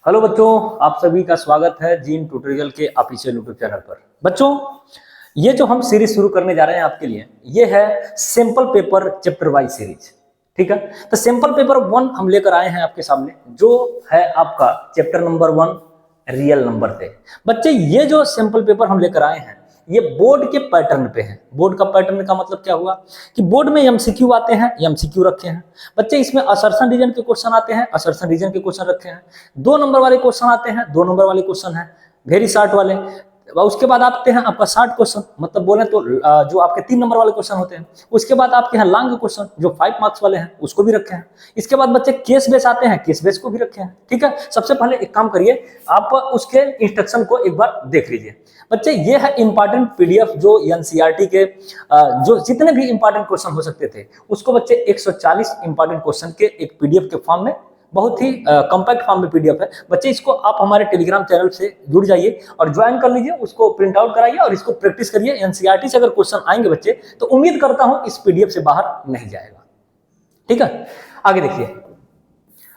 Hello बच्चों, आप सभी का स्वागत है जीन ट्यूटोरियल के ऑफिशियल यूट्यूब चैनल पर। बच्चों, ये जो हम सीरीज शुरू करने जा रहे हैं आपके लिए, ये है simple paper chapter wise series. ठीक है, तो सिंपल पेपर 1 हम लेकर आए हैं आपके सामने, जो है आपका चैप्टर नंबर 1 रियल नंबर थे। बच्चे, ये जो सिंपल पेपर हम लेकर आए हैं, ये बोर्ड के पैटर्न पे है। बोर्ड का पैटर्न का मतलब क्या हुआ कि बोर्ड में एमसीक्यू आते हैं, एमसीक्यू रखे हैं बच्चे। इसमें असर्शन रीजन के क्वेश्चन आते हैं, असर्शन रीजन के क्वेश्चन रखे हैं। 2 नंबर वाले क्वेश्चन आते हैं, 2 नंबर वाले क्वेश्चन है वेरी शॉर्ट वाले। उसके बाद आते हैं आपका शॉर्ट क्वेश्चन, मतलब बोले तो जो आपके 3 नंबर वाले क्वेश्चन होते हैं। उसके बाद आपके यहाँ लॉन्ग क्वेश्चन जो 5 मार्क्स वाले हैं, उसको भी रखे हैं। इसके बाद बच्चे केस बेस आते हैं, केस बेस को भी रखे हैं। ठीक है, सबसे पहले एक काम करिए, आप उसके इंस्ट्रक्शन को एक बार देख लीजिए। बच्चे, ये है इंपॉर्टेंट पीडीएफ जो एनसीईआरटी के जो जितने भी इंपॉर्टेंट क्वेश्चन हो सकते थे, उसको बच्चे 140 इंपॉर्टेंट क्वेश्चन के एक पीडीएफ के फॉर्म में, बहुत ही कॉम्पैक्ट फॉर्म में पीडीएफ है बच्चे। इसको आप हमारे टेलीग्राम चैनल से जुड़ जाइए और ज्वाइन कर लीजिए, उसको प्रिंट आउट कराइए और इसको प्रैक्टिस करिए। एनसीईआरटी से अगर क्वेश्चन आएंगे बच्चे, तो उम्मीद करता हूं इस पीडीएफ से बाहर नहीं जाएगा। ठीक है, आगे देखिए।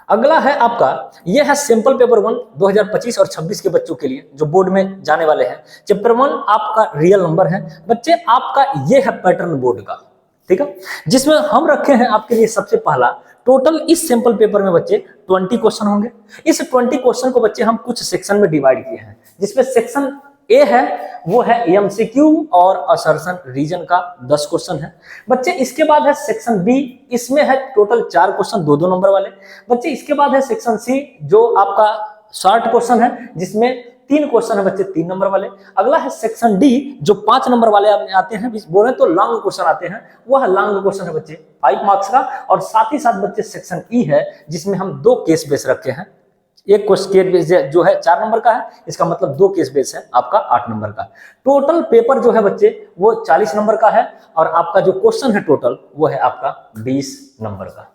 अगला है आपका, यह है सिंपल पेपर 1 2025 और 26 के बच्चों के लिए जो बोर्ड में जाने वाले हैं। चैप्टर 1 आपका रियल नंबर है बच्चे। आपका यह है पैटर्न बोर्ड का, ठीक है, जिसमें हम रखे हैं आपके लिए सबसे पहला। टोटल इस सिंपल पेपर में बच्चे 20 क्वेश्चन होंगे। इस 20 क्वेश्चन को बच्चे हम कुछ सेक्शन में डिवाइड किए हैं, जिसमें सेक्शन ए है, वो है एमसीक्यू और असर्शन रीजन का 10 क्वेश्चन है बच्चे। इसके बाद है सेक्शन बी, इसमें है टोटल 4 क्वेश्चन 2-2 नंबर वाले बच्चे। इसके बाद है सेक्शन सी, जो आपका शॉर्ट क्वेश्चन है, जिसमें 3 क्वेश्चन है बच्चे 3 नंबर वाले। अगला है सेक्शन डी, जो 5 नंबर वाले आते हैं, बोले तो लॉन्ग क्वेश्चन आते हैं, वह लॉन्ग क्वेश्चन है बच्चे 5 मार्क्स का। और साथ ही साथ बच्चे सेक्शन ई है, जिसमें हम 2 केस बेस रखे हैं। एक क्वेश्चन बेस जो है 4 नंबर का है, इसका मतलब 2 केस बेस है आपका 8 नंबर का। टोटल पेपर जो है बच्चे वो 40 नंबर का है, और आपका जो क्वेश्चन है टोटल वो है आपका 20 नंबर का।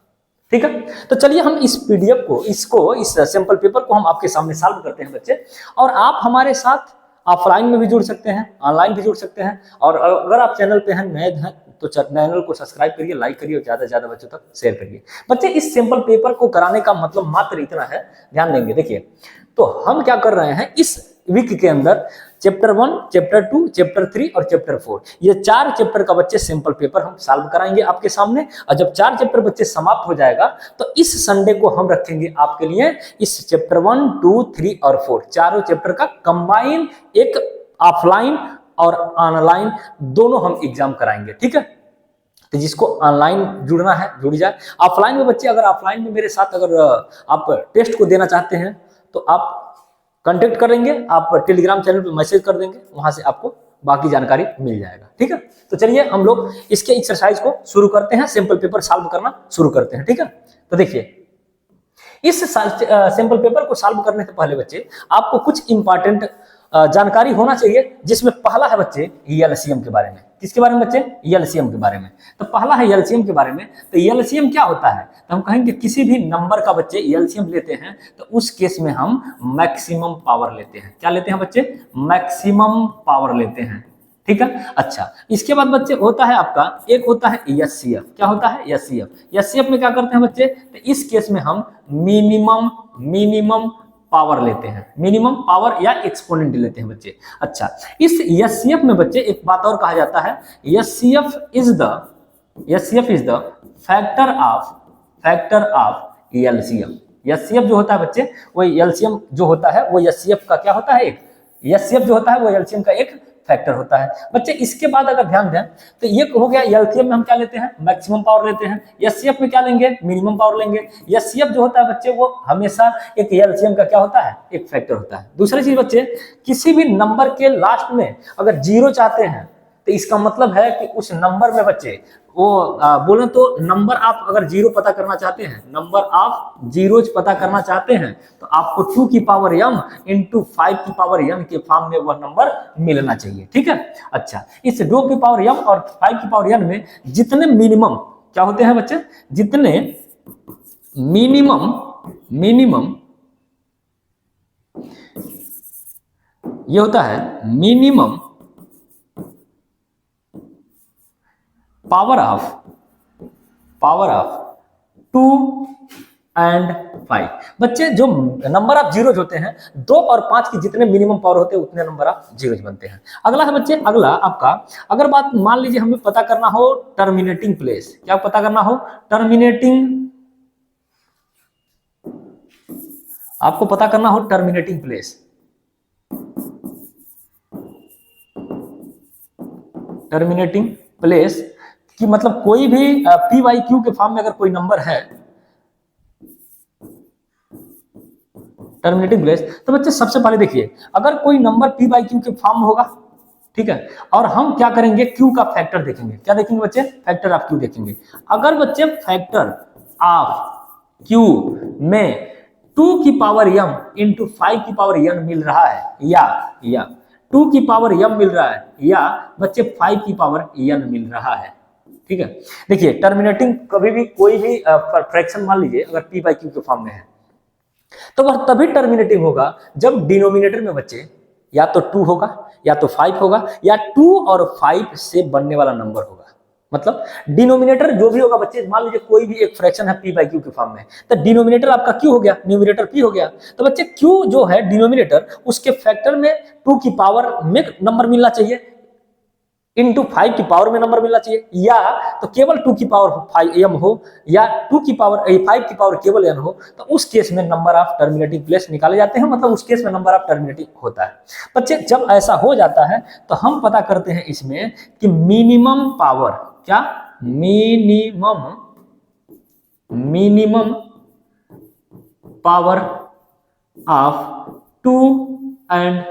ठीक है, तो चलिए हम इस पीडीएफ को, इस सिंपल पेपर को हम आपके सामने सॉल्व करते हैं बच्चे। और आप हमारे साथ ऑफलाइन में भी जुड़ सकते हैं, ऑनलाइन भी जुड़ सकते हैं। और अगर आप चैनल पे हैं, नए हैं, तो चैनल को सब्सक्राइब करिए, लाइक करिए और ज्यादा से ज्यादा बच्चों तक शेयर करिए। बच्चे, इस सिंपल पेपर को कराने का मतलब मात्र इतना है, ध्यान देंगे। देखिए, तो हम क्या कर रहे हैं इस वीक के अंदर, चैप्टर 1, चैप्टर 2, चैप्टर 3 और चैप्टर 4, ये 4 चैप्टर का बच्चे सिंपल पेपर हम सॉल्व कराएंगे आपके सामने। और जब 4 चैप्टर बच्चे समाप्त हो जाएगा, तो इस संडे को हम रखेंगे आपके लिए इस चैप्टर 1, 2, 3 और 4 चारों चैप्टर का कंबाइन एक ऑफलाइन और ऑनलाइन दोनों हम एग्जाम कराएंगे। ठीक है, तो जिसको ऑनलाइन जुड़ना है जुड़ जाए। ऑफलाइन में बच्चे, अगर ऑफलाइन में मेरे साथ अगर आप टेस्ट को देना चाहते हैं, तो आप कांटेक्ट करेंगे, आप टेलीग्राम चैनल पे मैसेज कर देंगे, वहां से आपको बाकी जानकारी मिल जाएगा। ठीक है, तो चलिए हम लोग इसके एक्सरसाइज को शुरू करते हैं, सिंपल पेपर सॉल्व करना शुरू करते हैं। ठीक है, तो देखिए, इस सिंपल पेपर को सॉल्व करने से पहले बच्चे आपको कुछ इंपॉर्टेंट जानकारी होना चाहिए, जिसमें पहला है बच्चे एलसीएम के बारे में। किसके बारे में बच्चे? एलसीएम के बारे में। तो पहला है एलसीएम के बारे में। तो एलसीएम क्या होता है? तो हम कहेंगे किसी भी नंबर का बच्चे एलसीएम लेते हैं, तो उस केस में हम मैक्सिमम पावर लेते हैं। क्या लेते हैं बच्चे? मैक्सिमम पावर लेते हैं। ठीक है, अच्छा, इसके बाद बच्चे होता है आपका, एक होता है एचसीएफ। क्या होता है? एचसीएफ। एचसीएफ में क्या करते हैं बच्चे? तो इस केस में हम मिनिमम पावर लेते हैं, मिनिमम पावर या एक्सपोनेंट लेते हैं बच्चे। अच्छा, इस एचसीएफ में बच्चे एक बात और कहा जाता है, HCF is the factor of LCM. HCF जो होता है बच्चे, वो एलसीएम जो होता है वो एचसीएफ का क्या होता है? एक एचसीएफ जो होता है वो एलसीएम का एक फैक्टर होता है बच्चे। इसके बाद अगर ध्यान दें, तो ये हो गया एलसीएम में हम क्या लेते हैं? मैक्सिमम पावर लेते हैं। एचसीएफ में क्या लेंगे? मिनिमम पावर लेंगे। एचसीएफ जो होता है बच्चे, वो हमेशा एक एलसीएम का क्या होता है? एक फैक्टर होता है। दूसरी चीज बच्चे, किसी भी नंबर के लास्ट में अगर 0 चाहते हैं, तो इसका मतलब है कि उस नंबर में बच्चे वो बोले तो नंबर आप अगर 0 पता करना चाहते हैं, नंबर ऑफ जीरोज पता करना चाहते हैं, तो आपको 2 की पावर m इंटू 5 की पावर n के फॉर्म में वह नंबर मिलना चाहिए। ठीक है, अच्छा, इस 2 की पावर m और 5 की पावर n में जितने मिनिमम क्या होते हैं बच्चे? जितने मिनिमम ये होता है मिनिमम पावर ऑफ 2 and 5। बच्चे जो नंबर ऑफ जीरोज होते हैं 2 और 5 की जितने मिनिमम पावर होते हैं उतने नंबर ऑफ जीरोज बनते हैं। अगला है बच्चे, अगला आपका, अगर बात मान लीजिए हमें पता करना हो टर्मिनेटिंग प्लेस, क्या पता करना हो? टर्मिनेटिंग, आपको पता करना हो टर्मिनेटिंग प्लेस। टर्मिनेटिंग प्लेस कि मतलब कोई भी पी वाई क्यू के फॉर्म में अगर कोई नंबर है टर्मिनेटिंग प्लेस, तो बच्चे सबसे पहले देखिए, अगर कोई नंबर पी बाई क्यू के फॉर्म में होगा, ठीक है, और हम क्या करेंगे, क्यू का फैक्टर देखेंगे। क्या देखेंगे बच्चे? फैक्टर ऑफ क्यू देखेंगे। अगर बच्चे फैक्टर ऑफ क्यू में 2 की पावर m इंटू 5 की पावर n मिल रहा है, या 2 की पावर m मिल रहा है, या बच्चे 5 की पावर n मिल रहा है, ठीक है। देखिए टर्मिनेटिंग कभी भी कोई भी फ्रैक्शन मान लीजिए अगर p बाई क्यू के फॉर्म में है, तो वह तभी टर्मिनेटिंग होगा जब डिनोमिनेटर में बच्चे या तो 2 होगा या तो 5 होगा, या 2 और 5 से बनने वाला नंबर होगा। मतलब डिनोमिनेटर जो भी होगा बच्चे, मान लीजिए कोई भी एक फ्रैक्शन है p बाई क्यू के फॉर्म में, तो डिनोमिनेटर आपका q हो गया, न्यूमरेटर p हो गया। तो बच्चे q जो है डिनोमिनेटर, उसके फैक्टर में 2 की पावर में नंबर मिलना चाहिए, इंटू 5 की पावर में नंबर मिलना चाहिए, या तो केवल 2 की पावर 5 m हो, या 2 की पावर 5 की पावर केवल n हो, तो उस केस में नंबर ऑफ टर्मिनेटिंग प्लेस निकाले जाते हैं, मतलब उस केस में नंबर ऑफ टर्मिनेटिंग होता है। बच्चे जब ऐसा हो जाता है तो हम पता करते हैं इसमें कि मिनिमम पावर, क्या? मिनिमम पावर ऑफ 2 एंड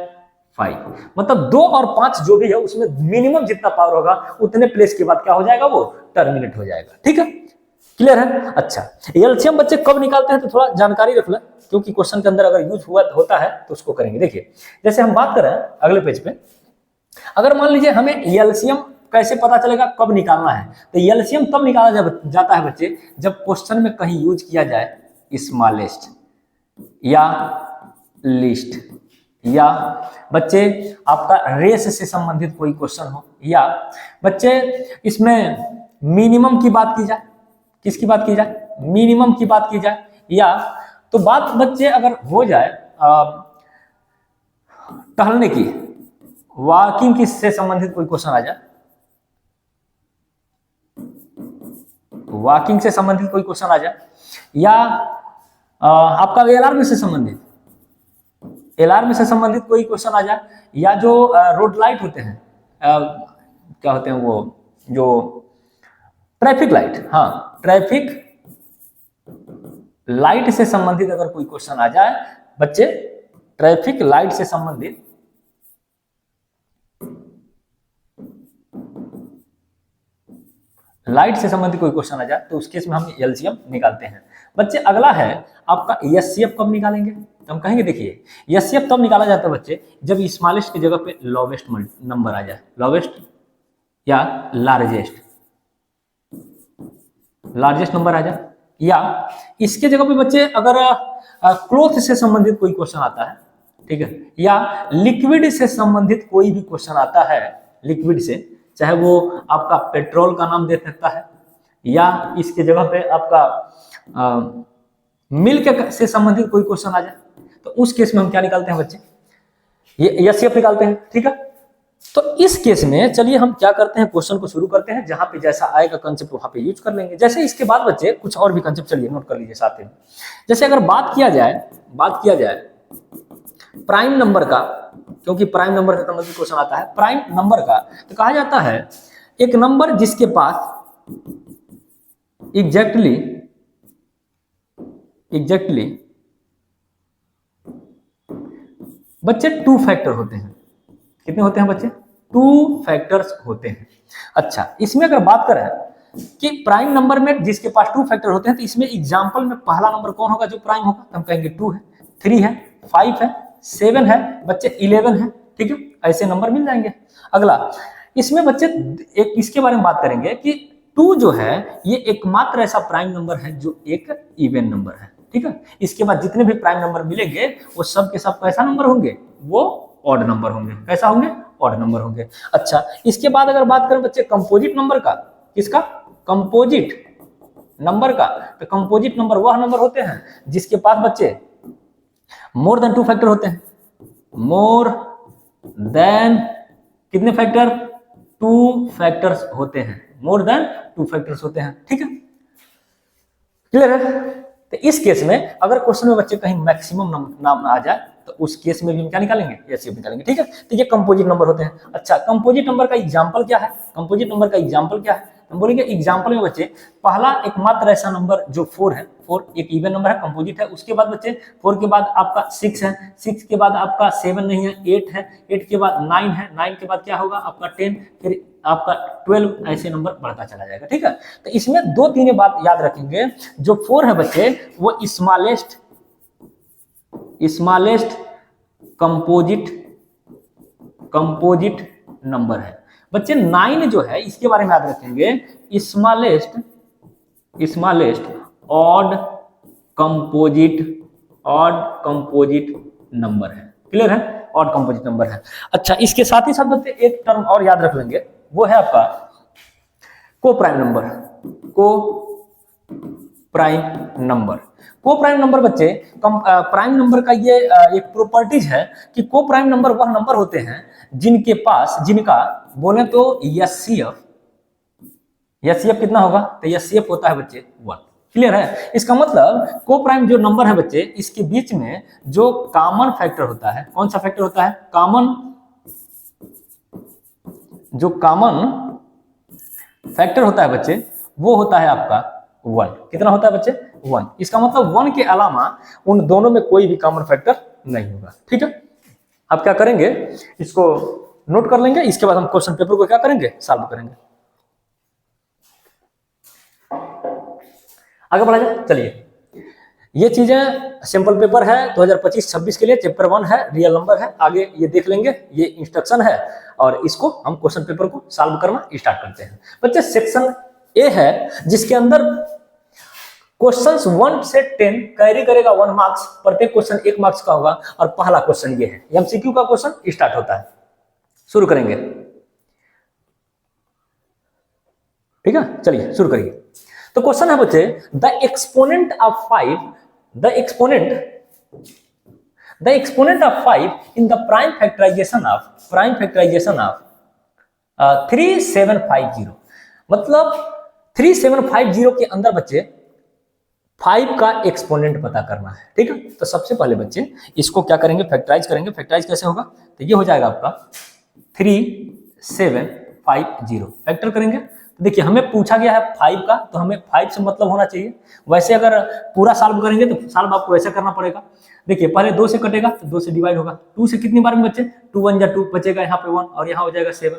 5, मतलब 2 और 5 जो भी है उसमें मिनिमम जितना पावर होगा उतने प्लेस के बाद क्या हो जाएगा, वो टर्मिनेट हो जाएगा, ठीक है। क्लियर है? अच्छा, एलसीएम बच्चे कब निकालते हैं तो थोड़ा जानकारी रख ले, क्योंकि क्वेश्चन के अंदर अगर यूज हुआ होता है तो उसको करेंगे। देखिए जैसे हम बात कर रहे हैं अगले पेज पे, अगर मान लीजिए हमें एलसीएम कैसे पता चलेगा कब निकालना है, तो एलसीएम तब निकाला जाता है बच्चे जब क्वेश्चन में कहीं यूज किया जाए स्मॉलेस्ट या लिस्ट, या बच्चे आपका रेस से संबंधित कोई क्वेश्चन हो, या बच्चे इसमें मिनिमम की बात की जाए, किसकी बात की जाए? मिनिमम की बात की जाए, या तो बात बच्चे अगर हो जाए टहलने की, वॉकिंग की से संबंधित कोई क्वेश्चन आ जाए, वॉकिंग से संबंधित कोई क्वेश्चन आ जाए, या आपका अलार्म से संबंधित, अलार्म से संबंधित कोई क्वेश्चन आ जाए, या जो रोड लाइट होते हैं, क्या होते हैं वो, जो ट्रैफिक लाइट, हाँ ट्रैफिक लाइट से संबंधित अगर कोई क्वेश्चन आ जाए बच्चे, ट्रैफिक लाइट से संबंधित कोई क्वेश्चन आ जाए तो उस केस में हम एलसीएम निकालते हैं। बच्चे अगला है आपका एचसीएफ कब निकालेंगे, तो हम कहेंगे देखिए एचसीएफ तब निकाला जाता है बच्चे जब स्मॉलेस्ट की जगह पे लोवेस्ट नंबर आ जाए, लोवेस्ट या लार्जेस्ट नंबर आ जाए, या इसके जगह पे बच्चे अगर क्लॉथ से संबंधित कोई क्वेश्चन आता है, ठीक है, या लिक्विड से संबंधित कोई भी क्वेश्चन आता है, लिक्विड से, चाहे वो आपका पेट्रोल का नाम दे सकता है, या इसके जगह पे आपका मिल्क से संबंधित कोई क्वेश्चन आ जाए, तो उस केस में हम क्या निकालते हैं बच्चे, ये एचसीएफ निकालते हैं, ठीक है। तो इस केस में चलिए हम क्या करते हैं, क्वेश्चन को शुरू करते हैं, जहां पे जैसा आएगा कंसेप्ट वहां पे यूज कर लेंगे। जैसे इसके बाद बच्चे कुछ और भी कंसेप्ट चलिए नोट कर लीजिए साथ में। जैसे अगर बात किया जाए प्राइम नंबर का, क्योंकि प्राइम नंबर का मतलब क्वेश्चन आता है प्राइम नंबर का, तो कहा जाता है एक नंबर जिसके पास एग्जैक्टली बच्चे 2 फैक्टर होते हैं। कितने होते हैं बच्चे? 2 फैक्टर्स होते हैं। अच्छा, इसमें अगर बात करें कि प्राइम नंबर में जिसके पास 2 फैक्टर होते हैं, तो इसमें एग्जांपल में पहला नंबर कौन होगा जो प्राइम होगा, तो हम कहेंगे 2 है, 3 है, 5 है, 7 है, बच्चे 11 है, ठीक है, ऐसे नंबर मिल जाएंगे। अगला इसमें बच्चे एक इसके बारे में बात करेंगे कि 2 जो है ये एकमात्र ऐसा प्राइम नंबर है जो एक इवन नंबर है, ठीक है। इसके बाद जितने भी प्राइम नंबर मिलेंगे वो सब के सब कैसा नंबर होंगे, वो ऑड नंबर होंगे। कैसा होंगे? ऑड नंबर होंगे। अच्छा, इसके बाद अगर बात करें बच्चे कंपोजिट नंबर का, किसका? कंपोजिट नंबर का, तो कंपोजिट नंबर वह नंबर होते हैं जिसके पास बच्चे मोर देन 2 फैक्टर होते हैं। मोर देन कितने फैक्टर? 2 फैक्टर्स होते हैं, मोर देन 2 फैक्टर्स होते हैं। ठीक है, क्लियर है? तो इस केस में अगर क्वेश्चन में बच्चे कहीं मैक्सिमम नाम आ जाए तो उस केस में भी हम क्या निकालेंगे? एचसीएफ निकालेंगे। ठीक है, तो ये कंपोजिट नंबर होते हैं। अच्छा, कंपोजिट नंबर का एग्जांपल क्या है? कंपोजिट नंबर का एग्जांपल क्या है? हम बोलेंगे एग्जांपल में बच्चे पहला एकमात्र ऐसा नंबर जो 4 है, 4 एक इवन नंबर है, कंपोजिट है। उसके बाद बच्चे 4 के बाद आपका 6 है, 6 के बाद आपका 7 नहीं है, 8 है, 8 के बाद 9 है, 9 के बाद क्या होगा आपका 10, फिर आपका 12, ऐसे नंबर बढ़ता चला जाएगा। ठीक है, तो इसमें 2-3 बात याद रखेंगे। जो 4 है बच्चे वो स्मॉलेस्ट कंपोजिट नंबर है। बच्चे 9 जो है इसके बारे में याद रखेंगे, स्मॉलेस्ट ऑड कंपोजिट नंबर है। क्लियर है? ऑड कंपोजिट नंबर है। अच्छा, इसके साथ ही साथ बच्चे एक टर्म और याद रख लेंगे, वो है आपका को प्राइम नंबर। को प्राइम नंबर बच्चे प्राइम नंबर का ये एक प्रॉपर्टीज है कि को प्राइम नंबर वह नंबर होते हैं जिनका बोले तो एचसीएफ कितना होगा? तो एचसीएफ होता है बच्चे 1। क्लियर है? इसका मतलब को प्राइम जो नंबर है बच्चे, इसके बीच में जो कॉमन फैक्टर होता है, कौन सा फैक्टर होता है? कॉमन फैक्टर होता है बच्चे, वो होता है आपका 1। कितना होता है बच्चे? 1। इसका मतलब 1 के अलावा उन दोनों में कोई भी कॉमन फैक्टर नहीं होगा। ठीक है, अब क्या करेंगे, इसको नोट कर लेंगे। इसके बाद हम क्वेश्चन पेपर को क्या करेंगे? सॉल्व करेंगे। आगे बढ़ा जाए। चलिए, ये चीजें सिंपल पेपर है 2025-26 के लिए, चैप्टर 1 है, रियल नंबर है। आगे ये देख लेंगे, ये इंस्ट्रक्शन है और इसको हम क्वेश्चन पेपर को सॉल्व करना स्टार्ट करते हैं। बच्चे सेक्शन ए है जिसके अंदर क्वेश्चंस 1 से 10 कैरी करेगा 1 मार्क्स। प्रत्येक क्वेश्चन 1 मार्क्स का होगा और पहला क्वेश्चन ये है, एमसीक्यू का क्वेश्चन स्टार्ट होता है। शुरू करेंगे। ठीक है, चलिए शुरू करिए। तो क्वेश्चन है बच्चे, the exponent of 5 in the prime factorization of 3750। मतलब 3750 के अंदर बच्चे 5 का एक्सपोनेंट पता करना है। ठीक है, तो सबसे पहले बच्चे इसको क्या करेंगे? फैक्टराइज करेंगे। फैक्टराइज कैसे होगा? तो ये हो जाएगा आपका 3750। फैक्टर करेंगे तो देखिए हमें पूछा गया है 5 का, तो हमें 5 से मतलब होना चाहिए। वैसे अगर पूरा सॉल्व करेंगे तो सॉल्व आपको ऐसा करना पड़ेगा। देखिए पहले 2 से कटेगा तो 2 से डिवाइड होगा। 2 से कितनी बार में बच्चे? 2 1 जा 2, बचेगा यहाँ पे 1 और यहाँ हो जाएगा 7।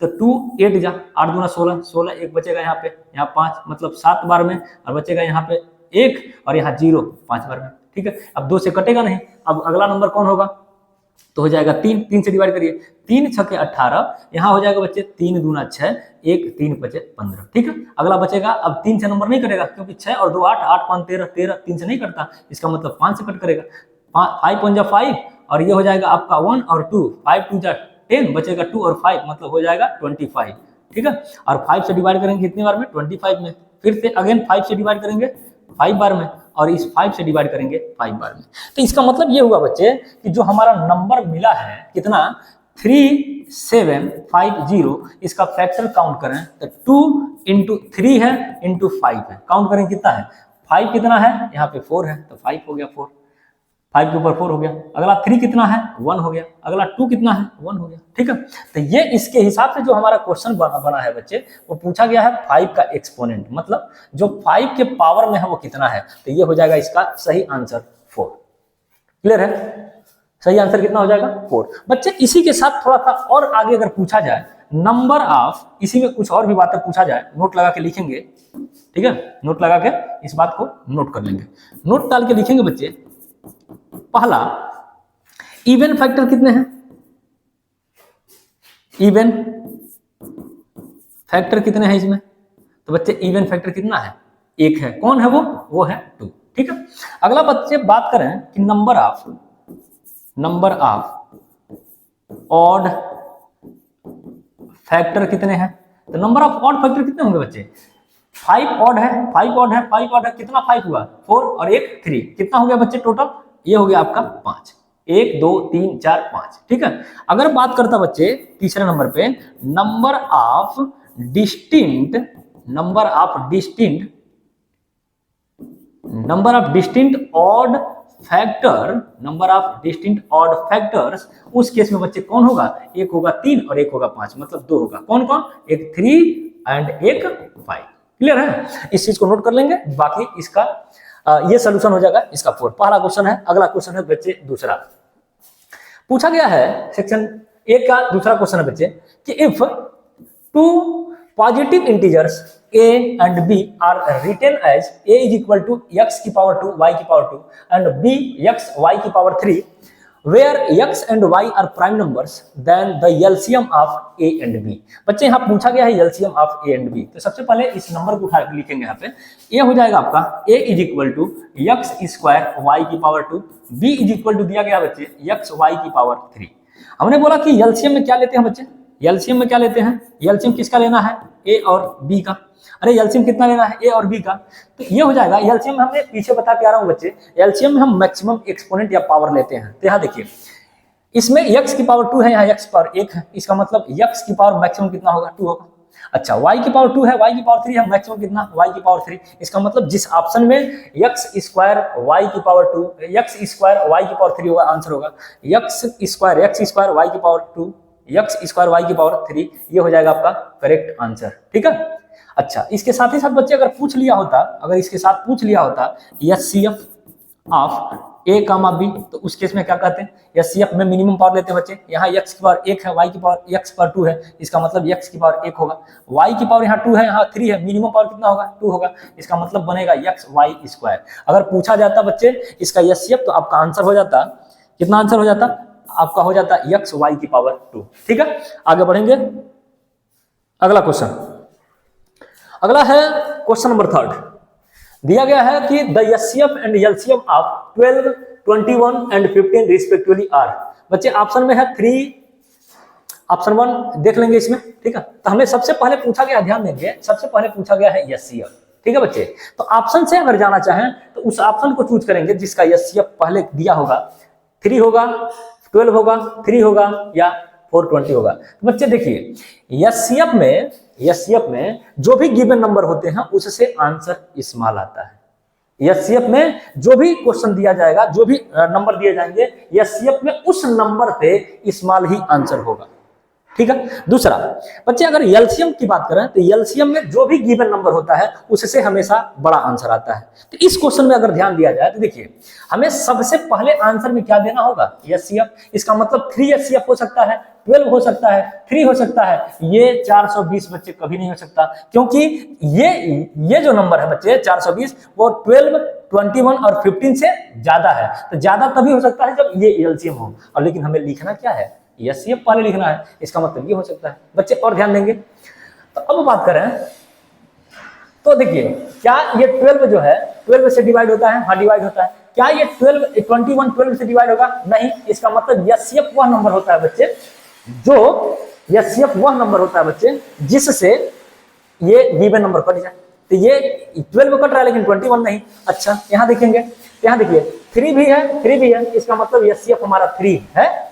तो 2 8 जा 8 दूना 16, 16 एक बचेगा यहाँ पे, यहाँ 5 मतलब 7 बार में, और बचेगा यहाँ पे 1 और यहाँ 0 5 बार में। ठीक है, अब 2 से कटेगा नहीं। अब अगला नंबर कौन होगा? तो हो जाएगा 3। 3 से डिवाइड करिए, 3 6 18, यहाँ हो जाएगा बच्चे 3 दूना 6, 1 3 5 15। ठीक है, अगला बचेगा। अब 3 से नंबर नहीं कटेगा क्योंकि 6 और 2 8, 8 5 13, 13 3 से नहीं कटता, इसका मतलब 5 से कट करेगा। 5 1 जा 5 और ये हो जाएगा आपका 1 और 2, 5 2 जा 10, बचेगा 2 और 5 मतलब हो जाएगा 25। ठीक है, और 5 से डिवाइड करेंगे कितनी बार में? 25 में। फिर से अगेन 5 से डिवाइड करेंगे 5 बार में और इस 5 से डिवाइड करेंगे 5 बार में। तो इसका मतलब ये हुआ बच्चे कि जो हमारा नंबर मिला है कितना? 3750, इसका फैक्टर काउंट करें तो 2 × 3 है × 5 है। काउंट करें कितना है? 5 कितना है? यहाँ पे 4 है तो 5 हो गया 4, 5 के ऊपर 4 हो गया। अगला 3 कितना है? 1 हो गया। अगला 2 कितना है? 1 हो गया। ठीक है, तो ये इसके हिसाब से जो हमारा क्वेश्चन बना है बच्चे, वो पूछा गया है 5 का एक्सपोनेंट, मतलब जो 5 के पावर में है वो कितना है। तो ये हो जाएगा इसका सही आंसर 4। क्लियर है? सही आंसर कितना हो जाएगा? 4। बच्चे इसी के साथ थोड़ा सा और आगे अगर पूछा जाए नंबर ऑफ, इसी में कुछ और भी बातें पूछा जाए, नोट लगा के लिखेंगे। ठीक है, नोट लगा के इस बात को नोट कर लेंगे। नोट डाल के लिखेंगे बच्चे। पहला, इवन फैक्टर कितने हैं? इवन फैक्टर कितने हैं इसमें? तो बच्चे इवन फैक्टर कितना है? 1 है। कौन है वो? वो है 2। ठीक है, अगला बच्चे बात करें कि नंबर ऑफ ऑड फैक्टर कितने हैं? तो नंबर ऑफ ऑड फैक्टर कितने होंगे बच्चे? 5 ऑड है, 5 ऑड है, 5 ऑड है, कितना 5 हुआ 4 और एक 3, कितना हो गया बच्चे टोटल, ये हो गया आपका 5, 1 2 3 4 5। ठीक है, अगर बात करता बच्चे तीसरे नंबर पे number of distinct odd factors, उस केस में बच्चे कौन होगा, एक होगा 3 और एक होगा 5, मतलब 2 होगा। कौन कौन, एक 3 एंड एक 5। क्लियर है, इस चीज को नोट कर लेंगे, बाकी इसका ये सोल्यूशन हो जाएगा इसका 4। पहला क्वेश्चन है। अगला क्वेश्चन है बच्चे दूसरा, पूछा गया है सेक्शन 1 का दूसरा क्वेश्चन है बच्चे कि if two positive integers a and b are written as a is equal to x की पावर 2 y की power 2 and b x y की power 3 where x and y are prime numbers then the LCM of a and b। बच्चे यहाँ पूछा गया है LCM of a and b, तो सबसे पहले इस नंबर को उठा के लिखेंगे यहाँ पे। a हो जाएगा आपका a is equal to x square y की power 2, b is equal to दिया गया बच्चे x y की पावर 3। हमने बोला कि LCM में क्या लेते हैं बच्चे, एलसीएम में क्या लेते हैं, एलसीएम किसका लेना है, ए और बी का। अरे एलसीएम कितना लेना है, ए और बी का, तो ये हो जाएगा एलसीएम। हमने पीछे बता के आ रहा हूं बच्चे, एलसीएम में हम मैक्सिमम एक्सपोनेंट या पावर लेते हैं। तो यहाँ देखिए इसमें x की पावर 2 है, यहाँ x पावर 1 है, इसका मतलब x की पावर मैक्सिमम कितना होगा, 2 होगा। अच्छा y की पावर 2 है, y की पावर 3 है, मैक्सिमम कितना, y की पावर 3। इसका मतलब जिस ऑप्शन में x स्क्वायर y की पावर 2, x स्क्वायर y की पावर 3 होगा, आंसर होगा x स्क्वायर y की पावर 2, x स्क्वायर y की पावर 3, ये हो जाएगा आपका करेक्ट आंसर। ठीक है, अच्छा इसके साथ ही साथ बच्चे अगर पूछ लिया होता, अगर इसके साथ पूछ लिया होता HCF of A comma b, तो उस केस में क्या कहते हैं, एचसीएफ में मिनिमम पावर लेते हैं बच्चे। यहाँ x की पावर 1 है, y की पावर x पावर 2 है, इसका मतलब x की पावर 1 होगा, y की पावर यहाँ 2 है, यहाँ 3 है, मिनिमम पावर कितना होगा, 2 होगा, इसका मतलब बनेगा x y स्क्वायर। अगर पूछा जाता बच्चे इसका एचसीएफ, तो आपका आंसर हो जाता, कितना आंसर हो जाता आपका, हो जाता x y की पावर 2। ठीक है, आगे बढ़ेंगे। अगला क्वेश्चन, अगला है क्वेश्चन नंबर 3। दिया गया है कि the HCF and LCM of 12, 21 and 15 respectively are. बच्चे ऑप्शन में है 3, ऑप्शन 1 देख लेंगे इसमें। ठीक है, तो हमें सबसे पहले पूछा गया, ध्यान देंगे, सबसे पहले पूछा गया है एचसीएफ। ठीक है बच्चे, तो ऑप्शन से अगर जाना चाहें तो उस ऑप्शन को चूज करेंगे जिसका एचसीएफ पहले दिया होगा, 3 होगा, 12 होगा, 3 होगा या 420 होगा। तो बच्चे देखिए एचसीएफ में जो भी गिवन नंबर होते हैं उससे आंसर स्मॉल आता है। एचसीएफ में जो भी क्वेश्चन दिया जाएगा, जो भी नंबर दिए जाएंगे, एचसीएफ में उस नंबर पे स्मॉल ही आंसर होगा। ठीक है, दूसरा बच्चे अगर एलसीएम की बात करें तो एलसीएम में जो भी गिवन नंबर होता है उससे हमेशा बड़ा आंसर आता है। तो इस क्वेश्चन में अगर ध्यान दिया जाए तो देखिए हमें सबसे पहले आंसर में क्या देना होगा, एचसीएफ। इसका मतलब 3 एचसीएफ हो सकता है, 12 हो सकता है, 3 हो सकता है, ये 420 बच्चे कभी नहीं हो सकता, क्योंकि ये जो नंबर है बच्चे 420 वो 12, 21 और 15 से ज्यादा है। तो ज्यादा तभी हो सकता है जब ये एलसीएम हो, और लेकिन हमें लिखना क्या है, एचसीएफ पहले लिखना है, इसका मतलब ये हो सकता है बच्चे। और ध्यान देंगे तो अब बात करें तो देखिए क्या ये 12 जो है 12 से डिवाइड होता है, हाँ डिवाइड होता है। क्या ये 21 12 से डिवाइड होगा, नहीं। इसका मतलब एचसीएफ वह नंबर होता है बच्चे, जो एचसीएफ वह नंबर होता है बच्चे जिससे ये गिवन नंबर कट जाए। तो ये 12 कट रहा है लेकिन 21 नहीं। अच्छा यहाँ देखेंगे, यहाँ देखिए 3 भी है, इसका मतलब एचसीएफ हमारा 3 है।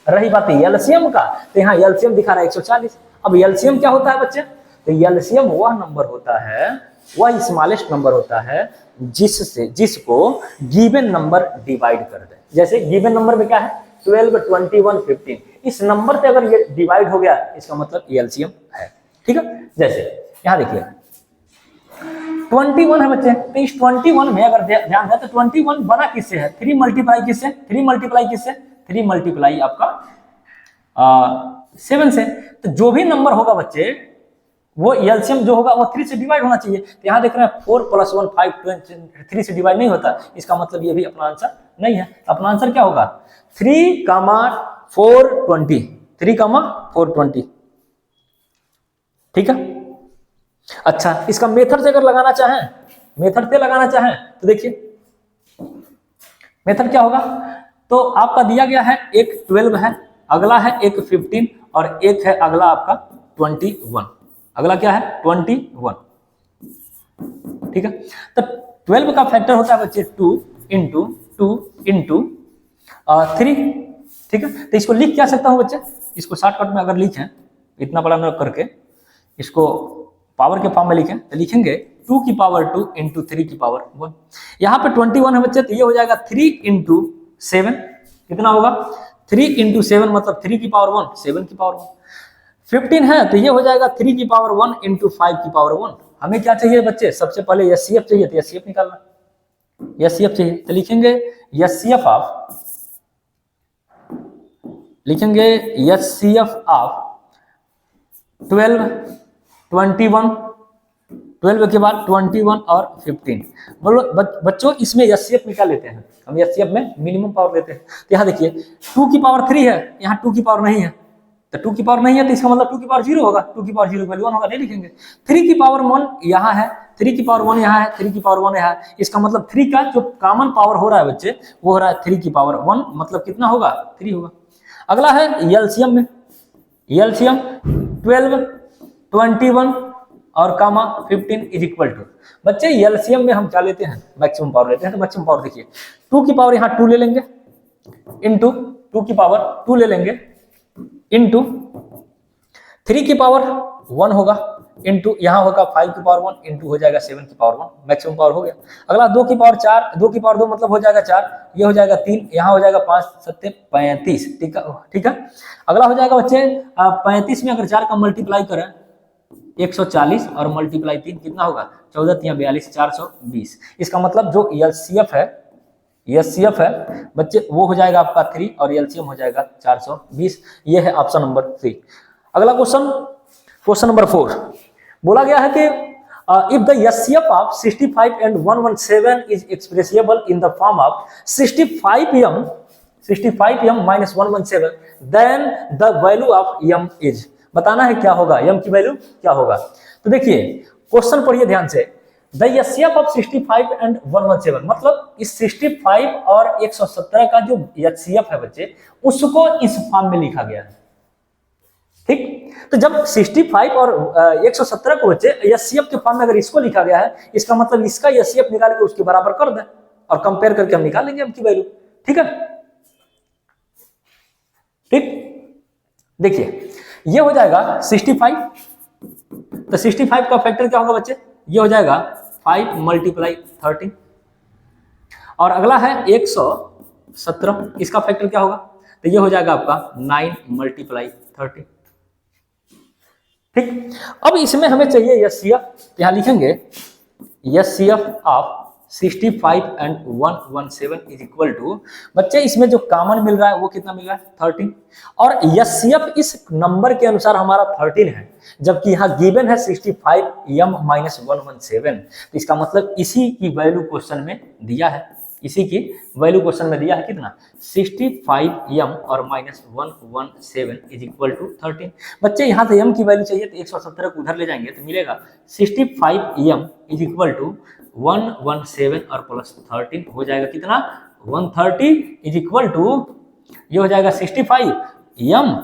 रही बात एलसीएम का, तो यहाँ एलसीएम दिखा रहा है 140। अब एलसीएम क्या होता है बच्चे, तो एलसीएम वह नंबर होता है, वह स्मॉलेस्ट नंबर होता है जिसको गिवन नंबर डिवाइड कर दे। जैसे गिवन नंबर में क्या है 12, 21, 15, इस नंबर से अगर ये डिवाइड हो गया इसका मतलब एलसीएम है। ठीक है, जैसे यहाँ देखिए 21 है बच्चे, तो इस 21 में अगर ध्यान है तो 21 बना किससे है, 3 मल्टीप्लाई किससे, 3 मल्टीप्लाई आपका 7 से। तो जो भी नंबर होगा बच्चे वो एलसीएम जो होगा वो 3 से डिवाइड होना चाहिए। तो यहाँ देख रहे हैं 4 + 1 5, 3 से डिवाइड नहीं होता, इसका मतलब ये भी अपना आंसर नहीं है। तो अपना आंसर क्या होगा 3, 420, 3, 420। ठीक है, अच्छा इसका मेथड से अगर लगाना चाहें, तो देखिए मेथड क्या होगा, तो आपका दिया गया है एक 12 है, अगला है एक 15 और एक है अगला आपका 21। अगला क्या है 21। ठीक है। तो 12 का फैक्टर होता है बच्चे 2 इंटू 3, ठीक है। तो इसको लिख क्या सकता हूं बच्चे, इसको शॉर्टकट में अगर लिखें इतना बड़ा न करके इसको पावर के फॉर्म में लिखें तो लिखेंगे 2 की पावर 2 इंटू 3 की पावर 1। यहाँ पे 21 है बच्चे, तो ये हो जाएगा 3 इंटू 7, कितना होगा 3 इंटू 7 मतलब 3 की पावर 1, 7 की पावर 1। 15 है तो ये हो जाएगा 3 की पावर 1 इंटू 5 की पावर 1। हमें क्या चाहिए बच्चे, सबसे पहले एचसीएफ चाहिए, तो एचसीएफ निकालना, एचसीएफ चाहिए तो लिखेंगे एचसीएफ ऑफ, लिखेंगे एचसीएफ ऑफ 12, 21, 12 के बाद 21 और 15। बोलो बच्चों इसमें एचसीएफ निकाल लेते हैं हम, एचसीएफ में मिनिमम पावर लेते हैं। तो यहाँ देखिए 2 की पावर 3 है, यहाँ 2 की पावर नहीं है, तो 2 की पावर नहीं है तो इसका मतलब 2 की पावर 0 होगा, 2 की पावर 0 वैल्यू 1 होगा, नहीं लिखेंगे। 3 की पावर 1 यहाँ है, 3 की पावर 1 यहाँ है, 3 की पावर 1 यहाँ है, इसका मतलब 3 का जो कॉमन पावर हो रहा है बच्चे वो हो रहा है 3 की पावर 1, मतलब कितना होगा 3 होगा। अगला है एलसीएम में, एलसीएम 12, 21 और कामा 15 इज इक्वल टू, बच्चे एलसीएम में हम क्या लेते हैं मैक्सिमम पावर लेते हैं। तो मैक्सिमम पावर देखिए 2 की पावर यहाँ 2 ले लेंगे इंटू 2 की पावर 2 ले लेंगे इंटू 3 की पावर 1 होगा इंटू यहाँ होगा 5 की पावर 1 इंटू हो जाएगा 7 की पावर 1, मैक्सिमम पावर हो गया। अगला 2 की पावर 4, 2 की पावर 2 मतलब हो जाएगा 4, ये हो जाएगा 3, यहाँ हो जाएगा 5 7 35, ठीक है। अगला हो जाएगा बच्चे 35 में अगर 4 का मल्टीप्लाई करें 140 और मल्टीप्लाई 3 कितना होगा 14 3 42 420। इसका मतलब जो एलसीएफ है, एचसीएफ है बच्चे वो हो जाएगा आपका 3 और एलसीएम हो जाएगा 420। ये है ऑप्शन नंबर 3। अगला क्वेश्चन, क्वेश्चन नंबर 4 बोला गया है कि if the HCF of 65 and 117 is expressible in the form of 65m minus 117 then the value of m is, बताना है क्या होगा m की वैल्यू क्या होगा। तो देखिए क्वेश्चन पढ़िए ध्यान से, द एचसीएफ ऑफ 65 एंड 117 मतलब इस 65 और 117 का जो एचसीएफ है बच्चे उसको इस फॉर्म में लिखा गया है, ठीक। तो जब 65 और 117 को बच्चे एचसीएफ के फॉर्म में अगर इसको लिखा गया है इसका मतलब इसका एचसीएफ निकाल के उसके बराबर कर दें और कंपेयर करके हम निकाल लेंगे की वैल्यू, ठीक है। ठीक, देखिए ये हो जाएगा 65, तो 65 का फैक्टर क्या होगा बच्चे, ये हो जाएगा 5 मल्टीप्लाई 30 और अगला है 117, इसका फैक्टर क्या होगा, तो ये हो जाएगा आपका 9 मल्टीप्लाई 30, ठीक। अब इसमें हमें चाहिए एचसीएफ, यहां लिखेंगे HCF of 65 and 117 is equal to, बच्चे इसमें जो कॉमन मिल रहा है वो कितना मिल रहा है 13 और एचसीएफ इस नंबर के अनुसार हमारा 13 है, जबकि यहाँ गिवन है 65m माइनस 117। तो इसका मतलब इसी की वैल्यू क्वेश्चन में दिया है, इसी की वैल्यू क्वेश्चन में दिया है कितना 65m और माइनस 117 इज इक्वल टू 13। बच्चे यहाँ से m की वैल्यू चाहिए तो 117 को उधर ले जाएंगे तो मिलेगा 65m इज इक्वल टू 117 और प्लस 13 हो जाएगा कितना 130 इज इक्वल टू, ये हो जाएगा 65m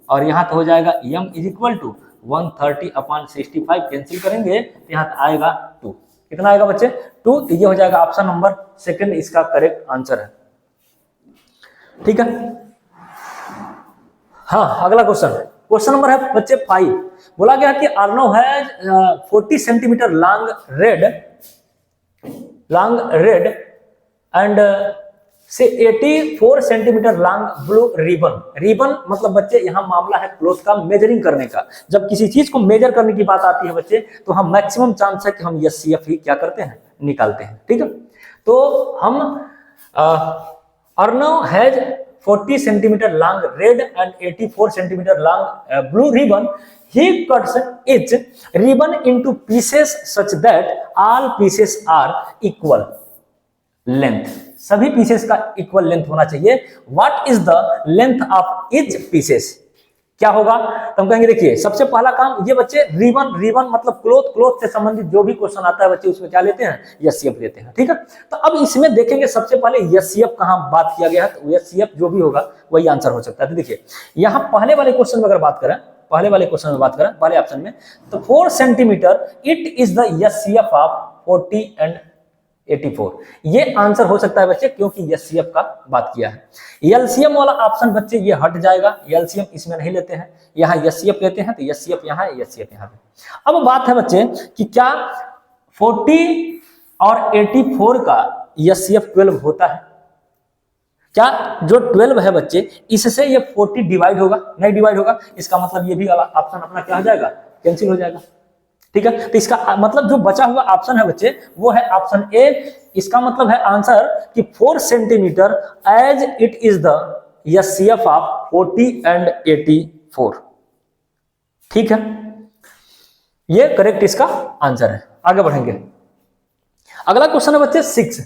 और यहाँ तो हो जाएगा m is equal to 130 upon 65 cancel करेंगे तो यहाँ आएगा 2, कितना आएगा बच्चे 2। तो ये हो जाएगा ऑप्शन नंबर 2 इसका करेक्ट आंसर है, ठीक है। हाँ अगला क्वेश्चन, क्वेश्चन नंबर है बच्चे 5, बोला गया कि Arnav has 40 centimetre long red and से 84 सेंटीमीटर लॉन्ग ब्लू रिबन मतलब बच्चे यहाँ मामला है क्लोथ का मेजरिंग करने का। जब किसी चीज को मेजर करने की बात आती है बच्चे तो हम मैक्सिमम चांस है कि हम एचसीएफ ही क्या करते हैं निकालते हैं, ठीक है। तो हम Arnav has 40 centimetre long red and 84 centimetre long blue ribbon, he cuts each ribbon into pieces such that all pieces are equal length, सभी पीसेस का इक्वल लेंथ होना चाहिए। What is the length of each pieces, क्या होगा, तो हम कहेंगे देखिए सबसे पहला काम ये बच्चे रिबन मतलब क्लोथ से संबंधित जो भी क्वेश्चन आता है बच्चे उसमें क्या लेते हैं एचसीएफ लेते हैं, ठीक है। तो अब इसमें देखेंगे सबसे पहले एचसीएफ कहां बात किया गया है, तो एचसीएफ जो भी होगा वही आंसर हो सकता है। तो देखिए यहां पहले वाले क्वेश्चन में अगर बात करें पहले वाले क्वेश्चन में बात करें, पहले ऑप्शन में, तो 4 centimetre it is the HCF of 40 and 84। ये आंसर हो सकता है बच्चे, क्योंकि एचसीएफ का बात किया है। एलसीएम वाला ऑप्शन बच्चे ये हट जाएगा, एलसीएम इसमें नहीं लेते हैं, यहाँ एचसीएफ लेते हैं, तो एचसीएफ यहाँ है, एचसीएफ यहाँ पे। अब बात है बच्चे कि क्या 40 और 84 का एचसीएफ 12 होता है? क्या जो 12 है बच्चे, इससे ये 40 डिवाइड होगा? नहीं डिवाइड होगा। इसका मतलब ये भी ऑप्शन अपना क्या हो जाएगा, कैंसिल हो जाएगा। ठीक है, तो इसका मतलब जो बचा हुआ ऑप्शन है बच्चे वो है ऑप्शन ए। इसका मतलब है आंसर कि 4 centimetre as it is the HCF of 40 and 84। ठीक है, ये करेक्ट इसका आंसर है। आगे बढ़ेंगे, अगला क्वेश्चन है बच्चे 6।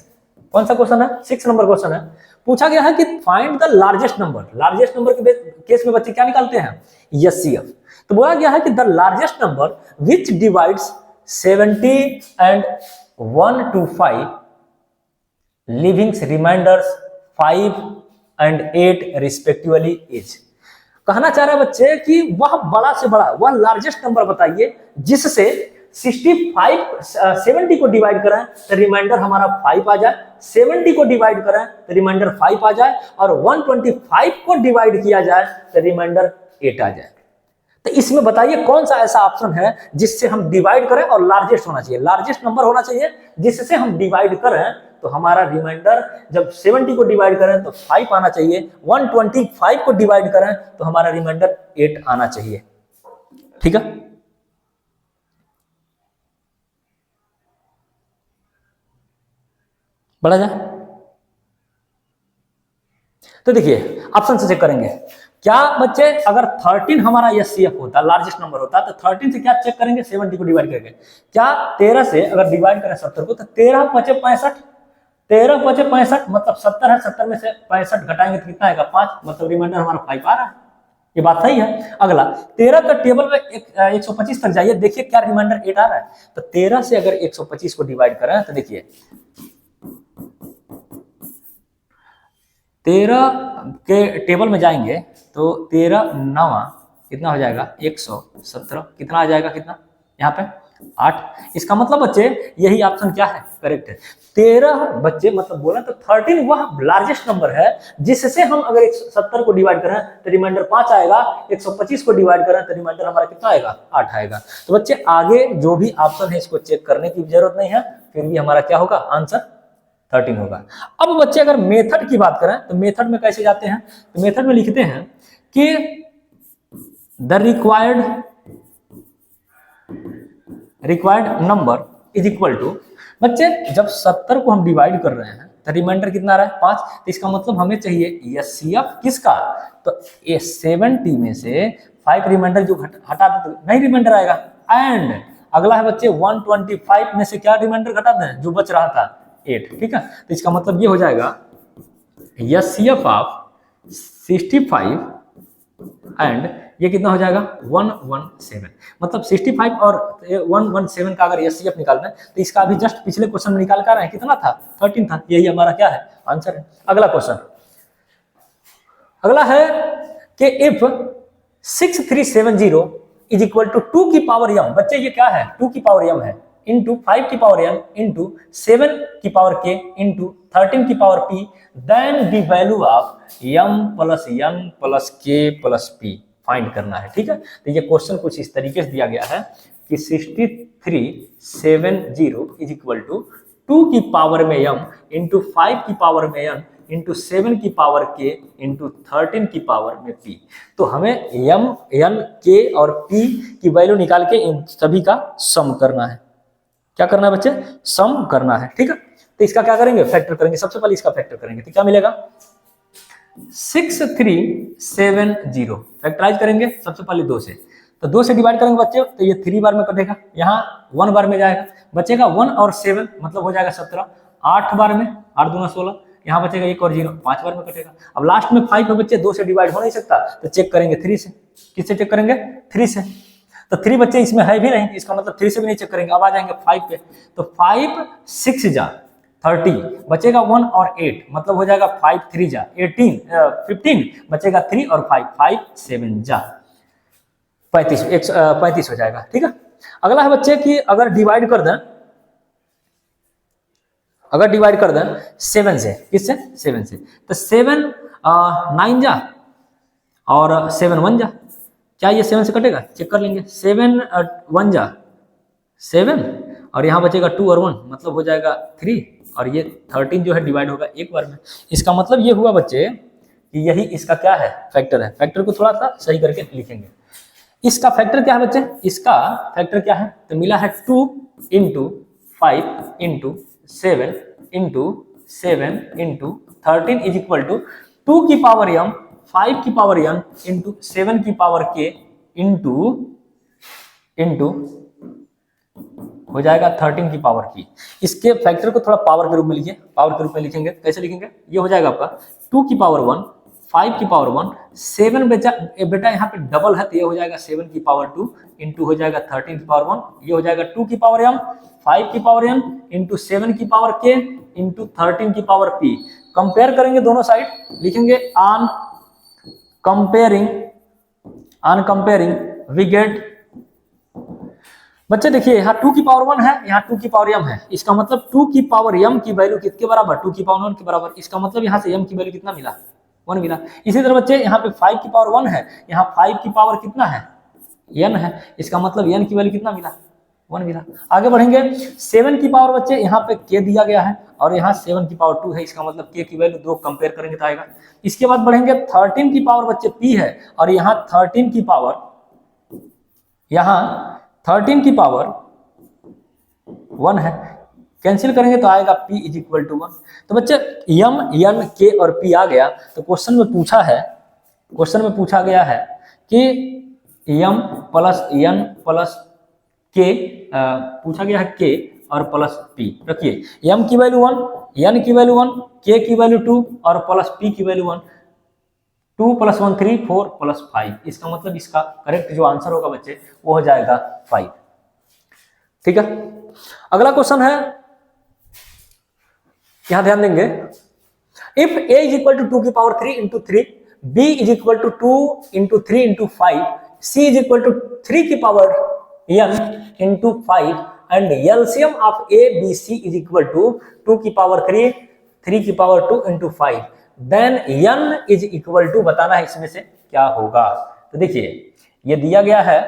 कौन सा क्वेश्चन है? 6 नंबर क्वेश्चन है। पूछा गया है कि find the largest number. Largest number के केस में बच्चे क्या निकालते हैं? एचसीएफ। तो बोला गया है कि the largest number which divides 70 and 1 to 5 leavings remainders 5 and 8 respectively is. कहना चाह रहा है बच्चे कि वह बड़ा से बड़ा, वह लार्जेस्ट नंबर बताइए जिससे 70 को डिवाइड करें तो रिमाइंडर हमारा 5 आ जाए, 70 को डिवाइड करें तो रिमाइंडर 5 आ जाए, और 125 को डिवाइड किया जाए तो रिमाइंडर 8 आ जाए। तो इसमें बताइए कौन सा ऐसा ऑप्शन है जिससे हम डिवाइड करें और लार्जेस्ट होना चाहिए, लार्जेस्ट नंबर होना चाहिए जिससे हम डिवाइड करें तो हमारा रिमाइंडर, जब 70 को डिवाइड करें तो 5 आना चाहिए, 125 को डिवाइड करें तो हमारा रिमाइंडर 8 आना चाहिए। ठीक है, बढ़ा जाए। तो देखिए ऑप्शन से चेक करेंगे क्या बच्चे, अगर 13 हमारा एचसीएफ होता, लार्जेस्ट नंबर होता, तो 13 से क्या चेक करेंगे? 70 को डिवाइड करके। क्या 13 से अगर डिवाइड करें 70 को तो 13 5 65, 13 5 65 मतलब 70 है, 70 में से 65 घटाएंगे तो कितना आएगा? 5, मतलब रिमाइंडर हमारा 5 आ रहा है। ये बात सही है। अगला 13 का टेबल में 125 तक जाइए, देखिए क्या रिमाइंडर 8 आ रहा है। तो 13 से अगर 125 को डिवाइड करें तो देखिए 13 के टेबल में जाएंगे तो 13 9 कितना हो जाएगा? 117। कितना आ जाएगा? कितना यहाँ पे 8। इसका मतलब बच्चे यही ऑप्शन क्या है? करेक्ट है। 13 बच्चे मतलब बोला तो 13 वह लार्जेस्ट नंबर है जिससे हम अगर 170 को डिवाइड करें तो रिमाइंडर 5 आएगा, 125 को डिवाइड करें तो रिमाइंडर हमारा कितना आएगा? 8 आएगा। तो बच्चे आगे जो भी ऑप्शन है इसको चेक करने की जरूरत नहीं है, फिर भी हमारा क्या होगा? आंसर 13 होगा। अब बच्चे अगर मेथड की बात करें तो मेथड में कैसे जाते हैं? तो मेथड में लिखते हैं कि the required number is equal to, बच्चे जब 70 को हम डिवाइड कर रहे हैं तो रिमाइंडर कितना आ रहा है? 5। तो इसका मतलब हमें चाहिए एचसीएफ किसका? तो ये 70 में से 5 रिमाइंडर जो हटा दे तो नहीं रिमाइंडर आएगा। एंड अगला है बच्चे 125 में से क्या रिमाइंडर घटा दें जो बच रहा था? 8। ठीक है, तो इसका मतलब ये हो जाएगा एचसीएफ ऑफ 65 एंड ये कितना हो जाएगा? 117। मतलब 65 और 117 का अगर एचसीएफ निकालना है तो इसका अभी जस्ट पिछले क्वेश्चन में निकाल कर रहे हैं, कितना था? 13 था। यही हमारा क्या है? आंसर है। अगला क्वेश्चन, अगला है कि इफ 6370 इज इक्वल टू 2 की पावर m। बच्चे ये क्या है? 2 की पावर m है इंटू 5 की पावर n इंटू 7 की पावर k इंटू 13 की power p, then the value of m plus n plus k plus p find करना है। ठीक है, तो ये क्वेश्चन कुछ इस तरीके से दिया गया है कि 6370 इज इक्वल टू 2 की पावर में m इंटू 5 की पावर में n इंटू 7 की पावर k इंटू 13 की पावर में p। तो हमें m, n, k और p की वैल्यू निकाल के इन सभी का सम करना है। क्या करना है बच्चे? सम करना है। ठीक है, तो इसका क्या करेंगे? फैक्टर करेंगे। सबसे पहले इसका फैक्टर करेंगे तो क्या मिलेगा? 6370 फैक्टराइज करेंगे सबसे पहले 2 से, तो 2 से डिवाइड करेंगे बच्चे तो ये 3 बार में कटेगा, यहाँ 1 बार में जाएगा, बचेगा 1 और 7 मतलब हो जाएगा 17, 8 बार में 8 दूना 16, यहाँ बचेगा 1 और 0 5 बार में कटेगा। अब लास्ट में 5 है बच्चे, 2 से डिवाइड हो नहीं सकता तो चेक करेंगे 3 से। किससे चेक करेंगे? 3 से। तो 3 बच्चे इसमें है भी नहीं, इसका मतलब 3 से भी नहीं चेक करेंगे। अब आ जाएंगे 5 पे, तो 5 6 जा 30 बचेगा 1 और 8 मतलब हो जाएगा 5 3 जा 15 बचेगा 3 और 5 5 7 जा 35 35 हो जाएगा। ठीक है, अगला है बच्चे कि अगर डिवाइड कर दें, अगर डिवाइड कर दें 7 से, किससे? 7 से, तो 7 9 जा और 7 1 जा, क्या ये 7 से कटेगा? चेक कर लेंगे। 7 1 जा 7 और यहाँ बचेगा 2 और 1, मतलब हो जाएगा 3, और ये 13 जो है डिवाइड होगा एक बार में। इसका मतलब ये हुआ बच्चे कि यही इसका क्या है? फैक्टर है। फैक्टर को थोड़ा सा सही करके लिखेंगे। इसका फैक्टर क्या है बच्चे? इसका फैक्टर क्या है? तो मिला है 2 into 5 into 7 into 7 into 13 is equal to 2 की पावर m 5 की पावर n इंटू 7 की पावर k इंटू हो जाएगा 13 की पावर की। इसके फैक्टर को थोड़ा पावर के रूप में लिखिए, पावर के रूप में लिखेंगे। कैसे लिखेंगे? ये हो जाएगा आपका 2 की पावर 1 5 की पावर 1 7 बेटा यहाँ पे डबल है तो ये हो जाएगा 7 की पावर 2 इंटू हो जाएगा 13 की पावर 1, ये हो जाएगा 2 की पावर m 5 की पावर n इंटू 7 की पावर k इंटू 13 की पावर p। कंपेयर करेंगे दोनों साइड, लिखेंगे ऑन कंपेयरिंग वी गेट। बच्चे देखिए यहाँ 2 की पावर 1 है, यहाँ 2 की पावर m है, इसका मतलब 2 की पावर m की वैल्यू किसके बराबर? 2 की पावर 1 के बराबर। इसका मतलब यहाँ से m की वैल्यू कितना मिला? 1 मिला। इसी तरह बच्चे यहाँ पे 5 की पावर 1 है, यहाँ 5 की पावर कितना है? n है, इसका मतलब n की वैल्यू कितना मिला? 1 मिला। आगे बढ़ेंगे 7 की पावर बच्चे यहाँ पे k दिया गया है और यहाँ 7 की पावर 2 है, इसका मतलब k की वैल्यू 2 कंपेयर करेंगे तो आएगा। इसके बाद बढ़ेंगे 13 की पावर बच्चे p है और यहाँ 13 की पावर, यहाँ 13 की पावर 1 है, कैंसिल करेंगे तो आएगा p इज इक्वल टू 1। तो बच्चे m n k और p आ गया। तो क्वेश्चन में पूछा गया है कि m plus n plus k, पूछा गया है k और प्लस p। रखिए m की वैल्यू 1, n की वैल्यू 1, k की वैल्यू 2 और प्लस p की वैल्यू 1। 2 + 1 3 4 + 5, इसका मतलब इसका करेक्ट जो आंसर होगा बच्चे वो हो जाएगा 5। ठीक है, अगला क्वेश्चन है, यहां ध्यान देंगे। If a is equal to 2 की power 3 into 3, b is equal to 2 into 3 into 5, c is equal to 3 की power n into 5 and LCM of a b c is equal to 2 की पावर 3 3 की power 2 into 5, then n is equal to बताना है इसमें से क्या होगा। तो देखिए ये दिया गया है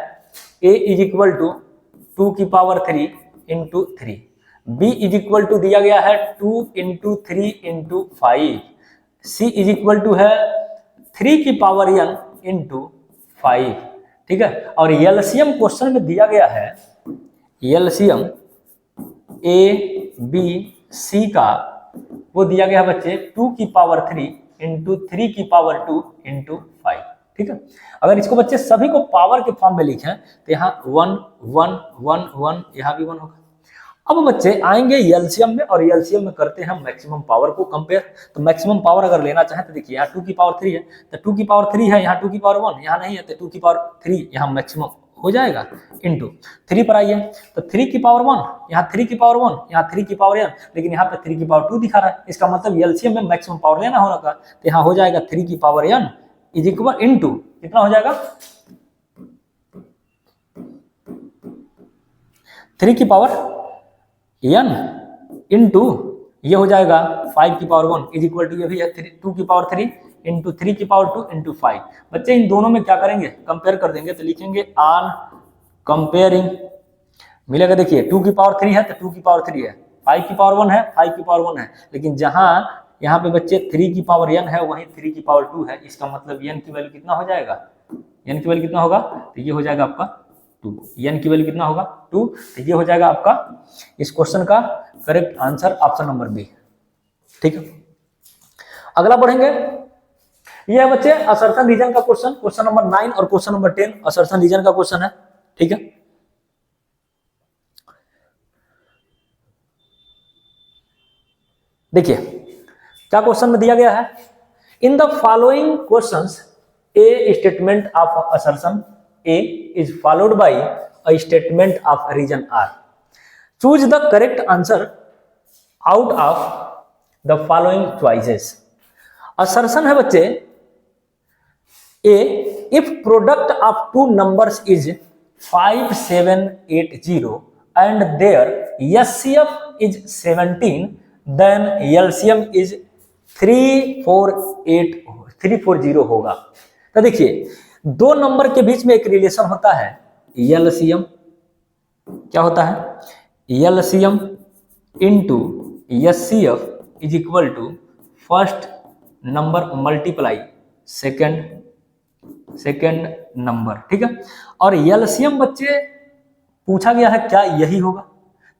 a इज इक्वल टू 2 की power 3 into 3, b is equal to दिया गया है 2 into 3 into 5, c is equal to है 3 की पावर n इंटू 5। ठीक है, और एलसीएम क्वेश्चन में दिया गया है, एलसीएम a b c का वो दिया गया बच्चे 2 की पावर 3 इंटू 3 की पावर 2 इंटू 5। ठीक है, अगर इसको बच्चे सभी को पावर के फॉर्म में लिखें तो यहाँ 1 1 1 1, यहाँ भी 1 होगा। अब बच्चे आएंगे एलसीएम में और एलसीएम में करते हैं मैक्सिमम पावर को कंपेयर। तो मैक्सिमम पावर अगर लेना चाहें तो देखिए यहाँ 2 की पावर 3 है तो 2 की पावर 3 है, यहाँ 2 की पावर 1 यहाँ नहीं है तो 2 की पावर 3 यहाँ मैक्सिमम हो जाएगा इंटू 3 पर आइए तो 3 की पावर 1 यहाँ 3 की पावर 1 यहाँ 3 की पावर n, लेकिन यहाँ पे 3 की पावर 2 दिखा रहा है। इसका मतलब एलसीएम में मैक्सिमम पावर लेना होगा तो यहाँ हो जाएगा 3 की power n is equal into कितना हो जाएगा 3 की पावर n इंटू ये हो जाएगा 5 की पावर 1 इज इक्वल टू ये भी है 2 की पावर 3 इंटू 3 की पावर 2 इंटू 5। बच्चे इन दोनों में क्या करेंगे? कंपेयर कर देंगे। तो लिखेंगे ऑन कंपेयरिंग मिलेगा। देखिए 2 की पावर 3 है तो 2 की पावर 3 है, 5 की पावर 1 है 5 की पावर 1 है, लेकिन जहां यहाँ पे बच्चे 3 की पावर n है वहीं 3 की पावर 2 है। इसका मतलब n की वैल्यू कितना हो जाएगा? n की वैल्यू कितना होगा? तो ये हो जाएगा आपका 2। n की वैल्यू कितना होगा? 2। तो ये हो जाएगा आपका इस क्वेश्चन का correct answer option number B. ठीक है, अगला बढ़ेंगे। ये है बच्चे असर्शन रीजन का क्वेश्चन, क्वेश्चन नंबर 9 और क्वेश्चन नंबर 10 असर्शन रीजन का क्वेश्चन है। ठीक है, देखिए क्या क्वेश्चन में दिया गया है। In the following questions a statement of assertion A is followed by a statement of reason R, choose the correct answer out of the following choices. Assertion है बच्चे A if product of two numbers is 5780 and their HCF is 17, then LCM is 340 होगा। तो देखिए दो number के बीच में एक relation होता है एलसीएम, क्या होता है LCM into HCF is equal to first number multiply second number, ठीक है। और एलसीएम बच्चे पूछा गया है क्या यही होगा,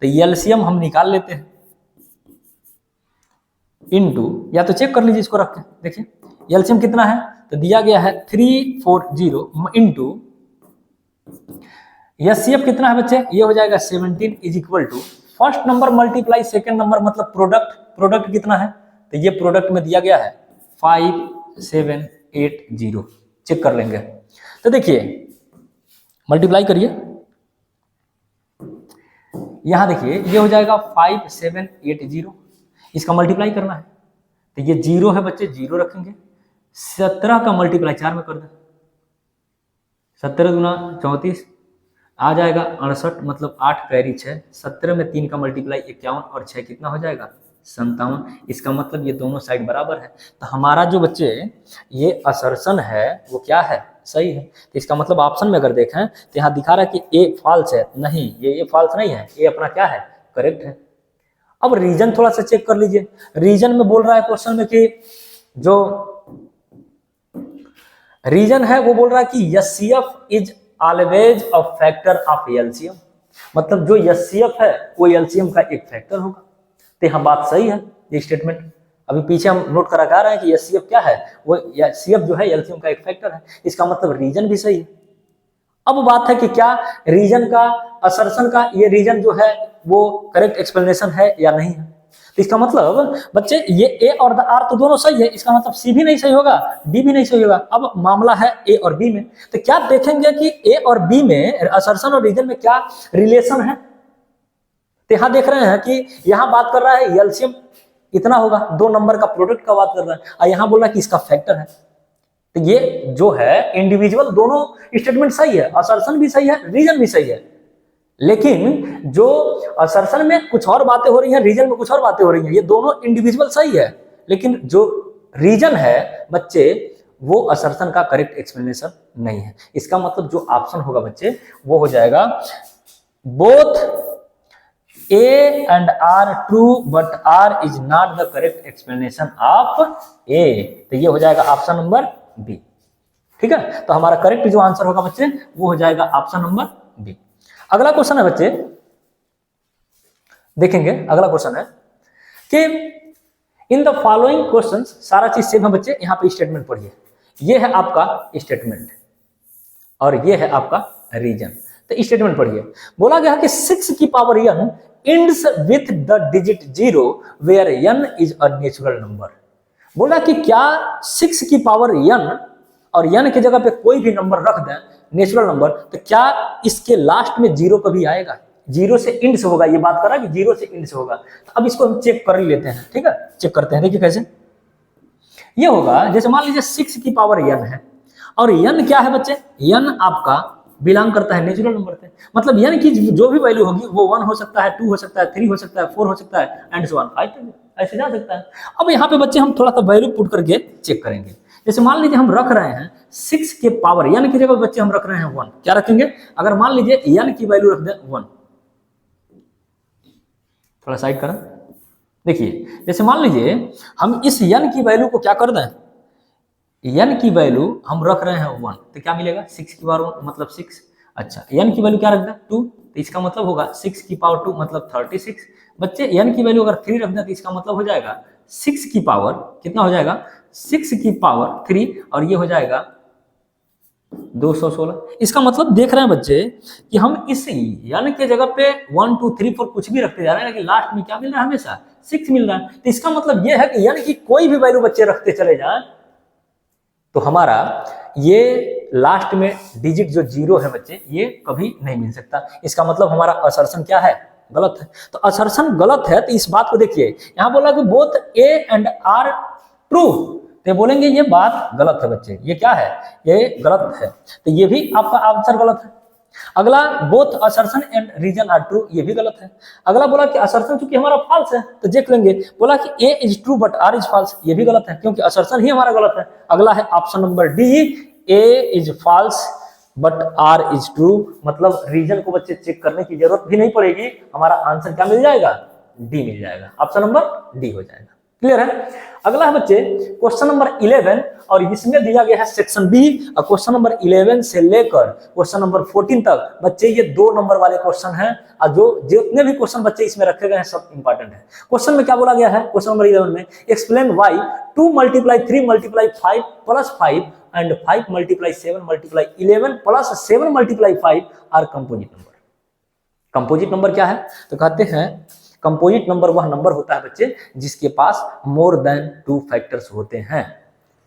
तो एलसीएम हम निकाल लेते हैं इनटू, या तो चेक कर लीजिए इसको रख के, देखिए एलसीएम कितना है तो दिया गया है 340 इंटू एचसीएफ कितना है बच्चे, ये हो जाएगा 17 is equal to first number multiply second number मतलब प्रोडक्ट कितना है, तो ये प्रोडक्ट में दिया गया है 5780, चेक कर लेंगे। तो देखिए मल्टीप्लाई करिए, यहां देखिए ये हो जाएगा 5780, इसका मल्टीप्लाई करना है तो ये 0 है बच्चे, 0 रखेंगे, 17 का मल्टीप्लाई 4 में कर दें, 17 गुना 34 आ जाएगा 68, मतलब 8 कैरी 6, 17 में 3 का मल्टीप्लाई 51 और 6 कितना हो जाएगा 57, इसका मतलब ये दोनों साइड बराबर है। तो हमारा जो बच्चे ये असर्शन है वो क्या है, सही है। तो इसका मतलब ऑप्शन में अगर देखें तो यहाँ दिखा रहा है कि ए फॉल्स है, नहीं ये फॉल्स नहीं है, ये अपना क्या है करेक्ट है। अब रीजन थोड़ा सा चेक कर लीजिए, रीजन में बोल रहा है क्वेश्चन में कि जो रीजन है वो बोल रहा है कि HCF is always a factor of LCM, मतलब जो एचसीएफ है वो एलसीएम का एक फैक्टर होगा। तो यहाँ बात सही है ये स्टेटमेंट, अभी पीछे हम नोट करा रहे हैं कि एचसीएफ क्या है, वो एचसीएफ जो है एलसीएम का एक फैक्टर है, इसका मतलब रीजन भी सही है। अब बात है कि क्या रीजन का असर्शन का ये रीजन जो है वो करेक्ट एक्सप्लेनेशन है या नहीं है। तो इसका मतलब बच्चे ये ए और आर तो दोनों सही है, इसका मतलब सी भी नहीं सही होगा, डी भी नहीं सही होगा। अब मामला है ए और बी में, तो क्या देखेंगे कि ए और बी में असर्शन और रीजन में क्या रिलेशन है। तो यहां देख रहे हैं कि यहां बात कर रहा है एलसीएम इतना होगा, दो नंबर का प्रोडक्ट का बात कर रहा है, और यहां बोल रहा है कि इसका फैक्टर है। तो ये जो है इंडिविजुअल दोनों स्टेटमेंट सही है, असर्शन भी सही है, रीजन भी सही है, लेकिन जो असर्शन में कुछ और बातें हो रही हैं, रीजन में कुछ और बातें हो रही हैं, ये दोनों इंडिविजुअल सही है, लेकिन जो रीजन है बच्चे वो असर्शन का करेक्ट एक्सप्लेनेशन नहीं है। इसका मतलब जो ऑप्शन होगा बच्चे वो हो जाएगा both A and R true but R is not the correct explanation of A, तो ये हो जाएगा ऑप्शन नंबर बी, ठीक है। तो हमारा करेक्ट जो आंसर होगा बच्चे वो हो जाएगा ऑप्शन नंबर बी। अगला क्वेश्चन है बच्चे, देखेंगे अगला क्वेश्चन है कि इन द फॉलोइंग क्वेश्चंस, सारा चीज सेम है बच्चे, यहां पे स्टेटमेंट पढ़िए, ये है आपका स्टेटमेंट और ये है आपका रीजन। तो स्टेटमेंट पढ़िए, बोला गया कि 6 की power n ends with the digit 0 where n is a natural number। बोला कि क्या 6 की पावर n और n की जगह पे कोई भी नंबर रख दें नेचुरल नंबर, तो क्या इसके लास्ट में 0 कभी आएगा, 0 से इंड से होगा, ये बात कर रहा है कि 0 से इंड से होगा। तो अब इसको हम चेक कर लेते हैं, ठीक है, चेक करते हैं, देखिए कैसे ये होगा। जैसे मान लीजिए 6 की पावर n है और n क्या है बच्चे, n आपका बिलोंग करता है नेचुरल नंबर से, मतलब n की जो भी वैल्यू होगी वो 1 हो सकता है, 2 हो सकता है, 3 हो सकता है, 4 हो सकता है एंड सो ऑन, ऐसे जा सकता है। अब यहाँ पे बच्चे हम थोड़ा सा वैल्यू पुट करके चेक करेंगे। जैसे मान लीजिए हम रख रहे हैं 6 के पावर n की जगह बच्चे हम रख रहे हैं 1, क्या रखेंगे, अगर मान लीजिए n की वैल्यू रख दें 1, थोड़ा साइड करें, देखिए जैसे मान लीजिए हम इस n की वैल्यू को क्या कर दें, n की वैल्यू हम रख रहे हैं 1, तो क्या मिलेगा 6 की पावर 1 मतलब 6। अच्छा n की वैल्यू क्या रख दें 2, तो इसका मतलब होगा 6 की पावर 2 मतलब 36। बच्चे n की वैल्यू अगर 3 रख दें तो इसका मतलब हो जाएगा 6 की पावर कितना हो जाएगा, 6 की पावर 3 और ये हो जाएगा 216। इसका मतलब देख रहे हैं बच्चे कि हम इस n के जगह पे 1 2 3 4 कुछ भी रखते जा रहे हैं, लेकिन लास्ट में क्या मिल रहा है, हमेशा 6 मिल रहा है। तो इसका मतलब ये है कि n की कोई भी वैल्यू बच्चे रखते चले जाए तो हमारा ये लास्ट में डिजिट जो 0 है बच्चे ये कभी नहीं मिल सकता। इसका मतलब हमारा असर्शन क्या है, गलत है। तो असर्शन गलत है, तो इस बात को देखिए, यहां बोला कि both A and R true, तो ये बोलेंगे ये बात गलत है बच्चे, ये क्या है, ये गलत है, तो ये भी आपका आंसर गलत है। अगला both assertion and reason are true, ये भी गलत है। अगला बोला कि असर्शन चूंकि हमारा फॉल्स है तो देख लेंगे, बोला कि A is true but R is false, ये भी गलत है क्योंकि असर्शन ही हमारा गलत है। अगला है option number D, A is false but R is true, मतलब रीजन को बच्चे चेक करने की जरूरत भी नहीं पड़ेगी, हमारा आंसर क्या मिल जाएगा, डी मिल जाएगा, ऑप्शन नंबर डी हो जाएगा। क्लियर है। अगला है बच्चे क्वेश्चन नंबर 11 और इसमें दिया गया है सेक्शन बी और क्वेश्चन नंबर 11 से लेकर क्वेश्चन नंबर 14 तक बच्चे ये 2 नंबर वाले क्वेश्चन हैं और जो जितने भी क्वेश्चन बच्चे इसमें रखे गए हैं सब इंपॉर्टेंट है। क्वेश्चन में क्या बोला गया है, क्वेश्चन नंबर 11 में explain why 2 × 3 × 5 + 5 and 5 × 7 × 11 + 7 × 5 are composite number. Composite number क्या है, तो कहते हैं कंपोजिट नंबर वह नंबर होता है बच्चे जिसके पास मोर देन 2 फैक्टर्स होते हैं।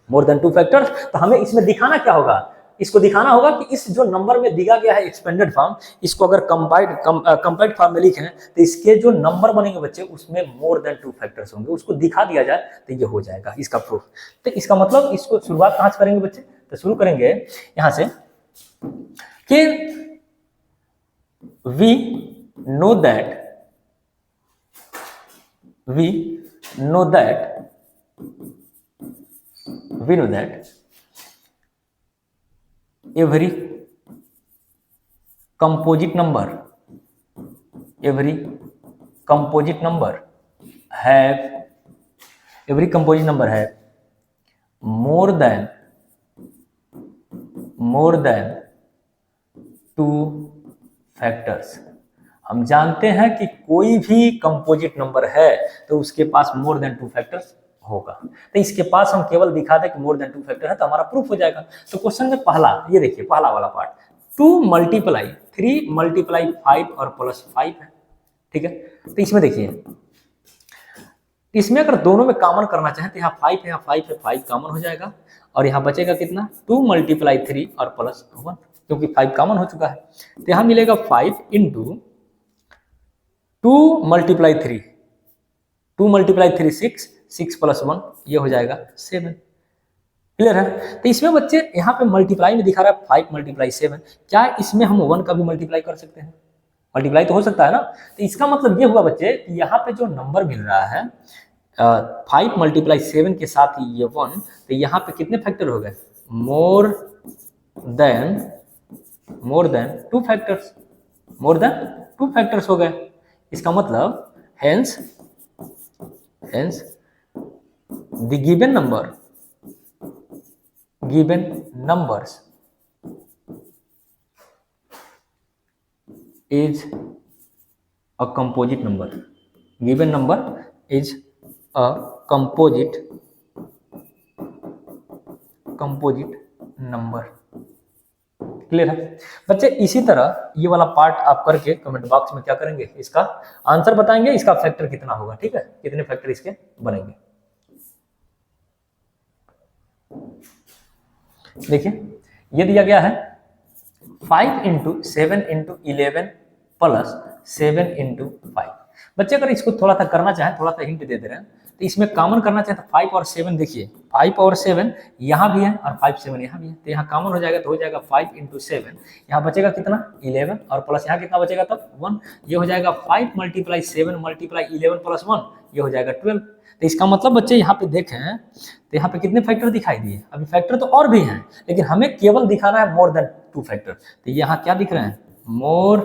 मोर देन 2 फैक्टर्स, तो हमें इसमें दिखाना क्या होगा, इसको दिखाना होगा कि इस जो नंबर में दिया गया है एक्सपेंडेड फॉर्म, इसको अगर कंपाइल्ड फॉर्म में लिखें तो इसके जो नंबर बनेंगे बच्चे उसमें मोर देन 2 फैक्टर्स होंगे, उसको दिखा दिया जाए तो ये हो जाएगा इसका प्रूफ। तो इसका मतलब इसको शुरुआत कहां से करेंगे बच्चे, तो शुरू करेंगे यहां से कि we know that we know that every composite number have more than 2 factors। हम जानते हैं कि कोई भी कंपोजिट नंबर है तो उसके पास मोर देन 2 फैक्टर्स होगा, तो इसके पास हम केवल दिखा दें कि मोर देन 2 फैक्टर है तो हमारा प्रूफ हो जाएगा। तो क्वेश्चन में पहला ये देखिए, पहला वाला पार्ट 2 × 3 × 5 और +5 है, ठीक है। तो इसमें देखिए, इसमें अगर दोनों में कॉमन करना चाहें तो यहाँ 5 है, यहाँ 5 है, 5 कॉमन हो जाएगा और यहाँ बचेगा कितना 2 × 3 और +1, क्योंकि 5 कॉमन हो चुका है। तो यहाँ मिलेगा 5 × 2 × 3, 2 × 3 6, 6 + 1 ये हो जाएगा 7। क्लियर है। तो इसमें बच्चे यहाँ पे मल्टीप्लाई में दिखा रहा है 5 × 7, क्या इसमें हम 1 का भी मल्टीप्लाई कर सकते हैं, मल्टीप्लाई तो हो सकता है ना। तो इसका मतलब ये हुआ बच्चे कि यहाँ पे जो नंबर मिल रहा है 5 × 7 के साथ ही ये 1, तो यहाँ पे कितने फैक्टर हो गए, more than 2 factors, more than 2 factors हो गए। इसका मतलब hence the given numbers is a composite number, given number is a composite number. Clear है बच्चे। इसी तरह ये वाला पार्ट आप करके कमेंट बॉक्स में क्या करेंगे, इसका आंसर बताएंगे, इसका फैक्टर कितना होगा, ठीक है, कितने फैक्टर इसके बनेंगे। देखिए ये दिया गया है 5 × 7 × 11 + 7 × 5। बच्चे अगर इसको थोड़ा सा करना चाहें, थोड़ा सा हिंट दे रहे हैं, तो इसमें कॉमन करना चाहे तो 5 और 7 देखिए, 5 और 7 यहाँ भी है और 5 7 यहाँ भी है, तो यहाँ कॉमन हो जाएगा तो हो जाएगा 5 × 7, यहाँ बचेगा कितना 11 और प्लस यहाँ कितना बचेगा तब 1, ये हो जाएगा 5 × 7 × 11 + 1, ये हो जाएगा 12। तो इसका मतलब बच्चे यहाँ पे देखें तो यहाँ पे कितने फैक्टर दिखाई दिए, अभी फैक्टर तो और भी हैं लेकिन हमें केवल दिखाना है मोर देन 2 फैक्टर। तो यहाँ क्या दिख रहे हैं, मोर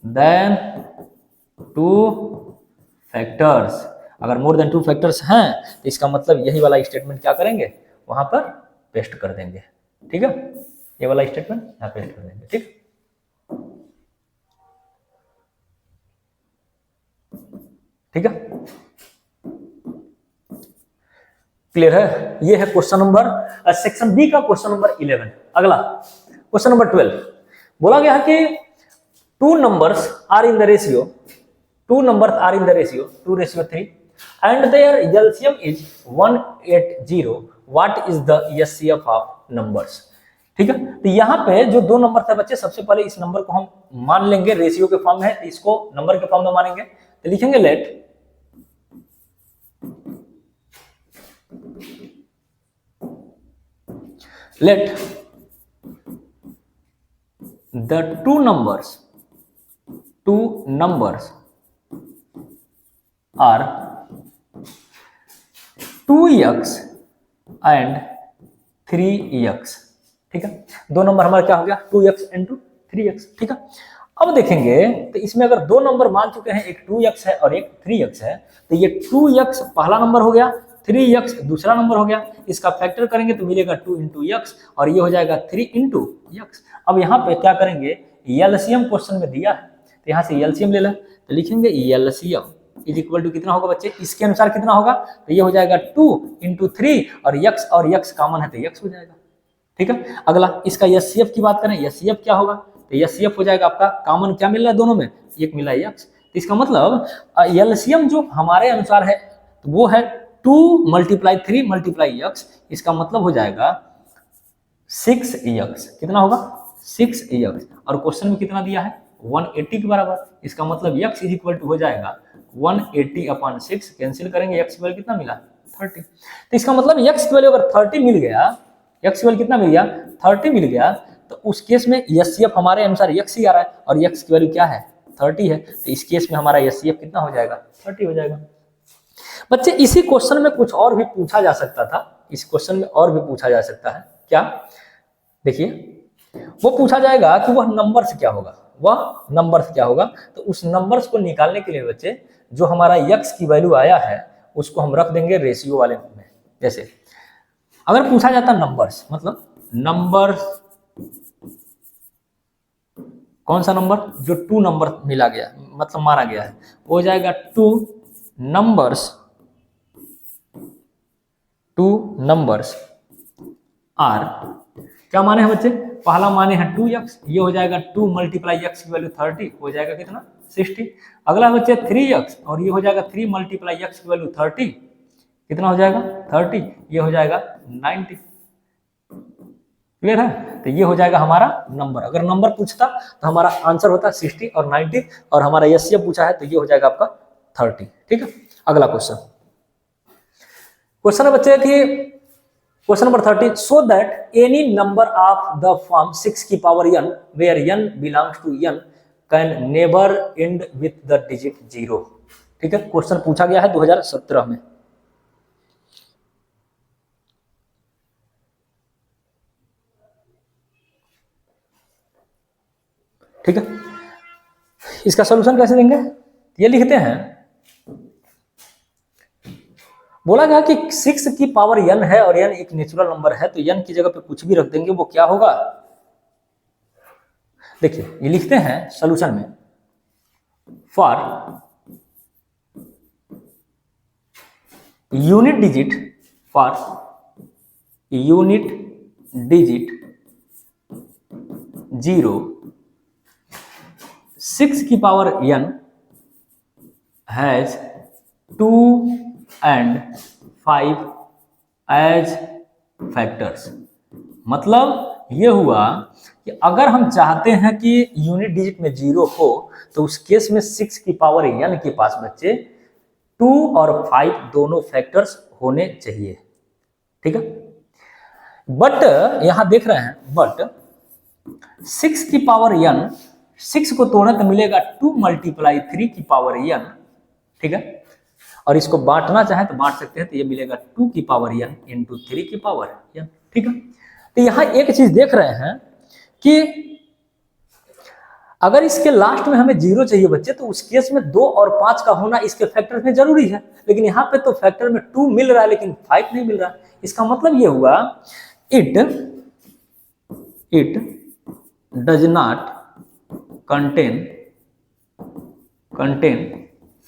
देन 2 फैक्टर्स। अगर मोर देन 2 फैक्टर्स हैं तो इसका मतलब यही वाला स्टेटमेंट क्या करेंगे, वहां पर पेस्ट कर देंगे, ठीक है, ये वाला स्टेटमेंट यहाँ पेस्ट कर देंगे, ठीक है। क्लियर है। ये है क्वेश्चन नंबर सेक्शन बी का क्वेश्चन नंबर 11। अगला क्वेश्चन नंबर 12 बोला गया है कि 2 numbers are in the ratio 2:3 and their LCM is 180, what is the SCF of numbers। ठीक है, तो यहाँ पे जो 2 नंबर थे बच्चे, सबसे पहले इस नंबर को हम मान लेंगे, रेशियो के फॉर्म है, इसको नंबर के फॉर्म में मानेंगे, तो लिखेंगे let let the two numbers are 2x and 3x। ठीक है, दो नंबर हमारा क्या हो गया 2x इंटू 3x। ठीक है, अब देखेंगे तो इसमें अगर दो नंबर मान चुके हैं, एक 2x है और एक 3x है, तो ये 2x पहला नंबर हो गया, 3x दूसरा नंबर हो गया। इसका फैक्टर करेंगे तो मिलेगा 2 इंटू x और ये हो जाएगा 3 इंटू x। अब यहाँ पे क्या करेंगे, एलसीएम क्वेश्चन में दिया है तो यहाँ से एलसीएम ले लें, तो लिखेंगे एलसीएम इज इक्वल टू कितना होगा बच्चे, इसके अनुसार कितना होगा, तो ये हो जाएगा 2 इंटू 3 और x कॉमन है तो x हो जाएगा। ठीक है, अगला इसका एचसीएफ की बात करें, एचसीएफ क्या होगा, तो एचसीएफ हो जाएगा आपका कॉमन क्या मिल रहा है दोनों में, एक मिला है x। तो इसका मतलब एलसीएम जो हमारे अनुसार है तो वो है 2 मल्टीप्लाई 3 मल्टीप्लाई x, इसका मतलब हो जाएगा 6x। कितना होगा 6x, और क्वेश्चन में कितना दिया है 180 के बराबर, इसका मतलब x इज इक्वल टू हो जाएगा 180/6। कैंसिल करेंगे x की वैल्यू कितना मिला 30। तो इसका मतलब x की वैल्यू अगर 30 मिल गया, x की वैल्यू कितना मिल गया 30 मिल गया, तो उस केस में एचसीएफ हमारे अनुसार x ही आ रहा है और x की वैल्यू क्या है 30 है, तो इस केस में हमारा एचसीएफ कितना हो जाएगा 30 हो जाएगा। बच्चे इसी क्वेश्चन में कुछ और भी पूछा जा सकता था, इस क्वेश्चन में और भी पूछा जा सकता है क्या, देखिए वो पूछा जाएगा कि वह नंबर से क्या होगा, वह नंबर से क्या होगा। तो उस नंबर्स को निकालने के लिए बच्चे जो हमारा x की वैल्यू आया है उसको हम रख देंगे रेशियो वाले में। जैसे अगर पूछा जाता नंबर्स, मतलब नंबर्स कौन सा नंबर, जो 2 नंबर मिला गया मतलब माना गया है, वो हो जाएगा 2 नंबर्स आर, क्या माने हैं बच्चे, पहला माने हैं 2x, ये हो जाएगा 2 मल्टीप्लाई x की वैल्यू 30 हो जाएगा कितना 60। अगला बच्चे 3x और ये हो जाएगा 3 मल्टीप्लाई x की वैल्यू 30, कितना हो जाएगा 30, ये हो जाएगा 90। क्लियर है, तो ये हो जाएगा हमारा नंबर। अगर नंबर पूछता तो हमारा आंसर होता 60 और 90, और हमारा एचसीएफ पूछा है तो ये हो जाएगा आपका 30। ठीक है, अगला क्वेश्चन है बच्चे कि question number 30, so that any number of the form 6 की power n where n belongs to n can never end with the digit 0। ठीक है, क्वेश्चन पूछा गया है 2017 में। ठीक है, इसका सॉल्यूशन कैसे देंगे, ये लिखते हैं, बोला गया कि 6 की पावर n है और n एक नेचुरल नंबर है, तो n की जगह पे कुछ भी रख देंगे, वो क्या होगा, देखिए ये लिखते हैं सॉल्यूशन में, फॉर यूनिट डिजिट 0 6 की power n has 2 and 5 as factors. मतलब ये हुआ कि अगर हम चाहते हैं कि यूनिट डिजिट में 0 हो तो उस केस में 6 की पावर n के पास बच्चे 2 और 5 दोनों फैक्टर्स होने चाहिए। ठीक है, बट यहां देख रहे हैं, बट 6 की पावर n, 6 को तोड़े तो मिलेगा 2 मल्टीप्लाई 3 की पावर n। ठीक है, और इसको बांटना चाहे तो बांट सकते हैं, तो ये मिलेगा 2 की पावर n इंटू 3 की पावर n। ठीक है, तो यहां एक चीज देख रहे हैं कि अगर इसके लास्ट में हमें 0 चाहिए बच्चे, तो उस केस में 2 और 5 का होना इसके फैक्टर में जरूरी है, लेकिन यहाँ पे तो फैक्टर में 2 मिल रहा है लेकिन 5 नहीं मिल रहा है। इसका मतलब ये हुआ it does not contain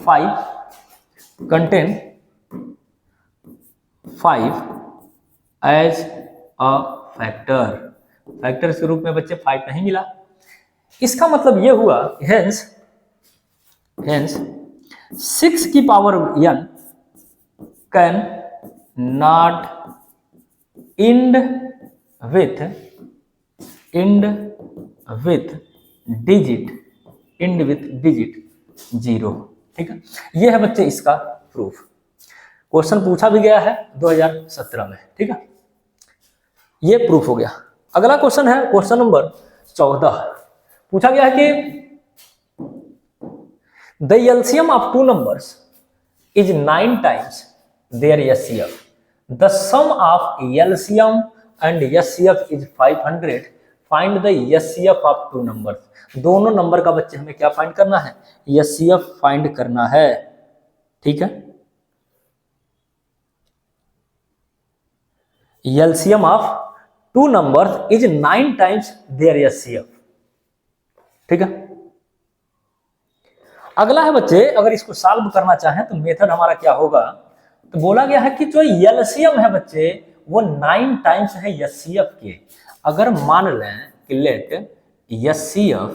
5 as a factor के रूप में बच्चे 5 नहीं मिला। इसका मतलब यह हुआ हेंस 6 की power n can not and with digit 0। ठीक है, यह है बच्चे इसका प्रूफ। क्वेश्चन पूछा भी गया है 2017 में। ठीक है, ये प्रूफ हो गया। अगला क्वेश्चन है क्वेश्चन नंबर 14। पूछा गया है कि the LCM of two numbers is 9 times their HCF. The sum of LCM and HCF is 500। Find the HCF of two numbers. दोनों नंबर का बच्चे हमें क्या फाइंड करना है? एचसीएफ फाइंड करना है। ठीक है, LCM of two numbers is 9 times their HCF. ठीक है, अगला है बच्चे, अगर इसको सॉल्व करना चाहें तो मेथड हमारा क्या होगा? तो बोला गया है कि जो एलसीएम है बच्चे वो 9 टाइम्स है एचसीएफ के। अगर मान लें कि let HCF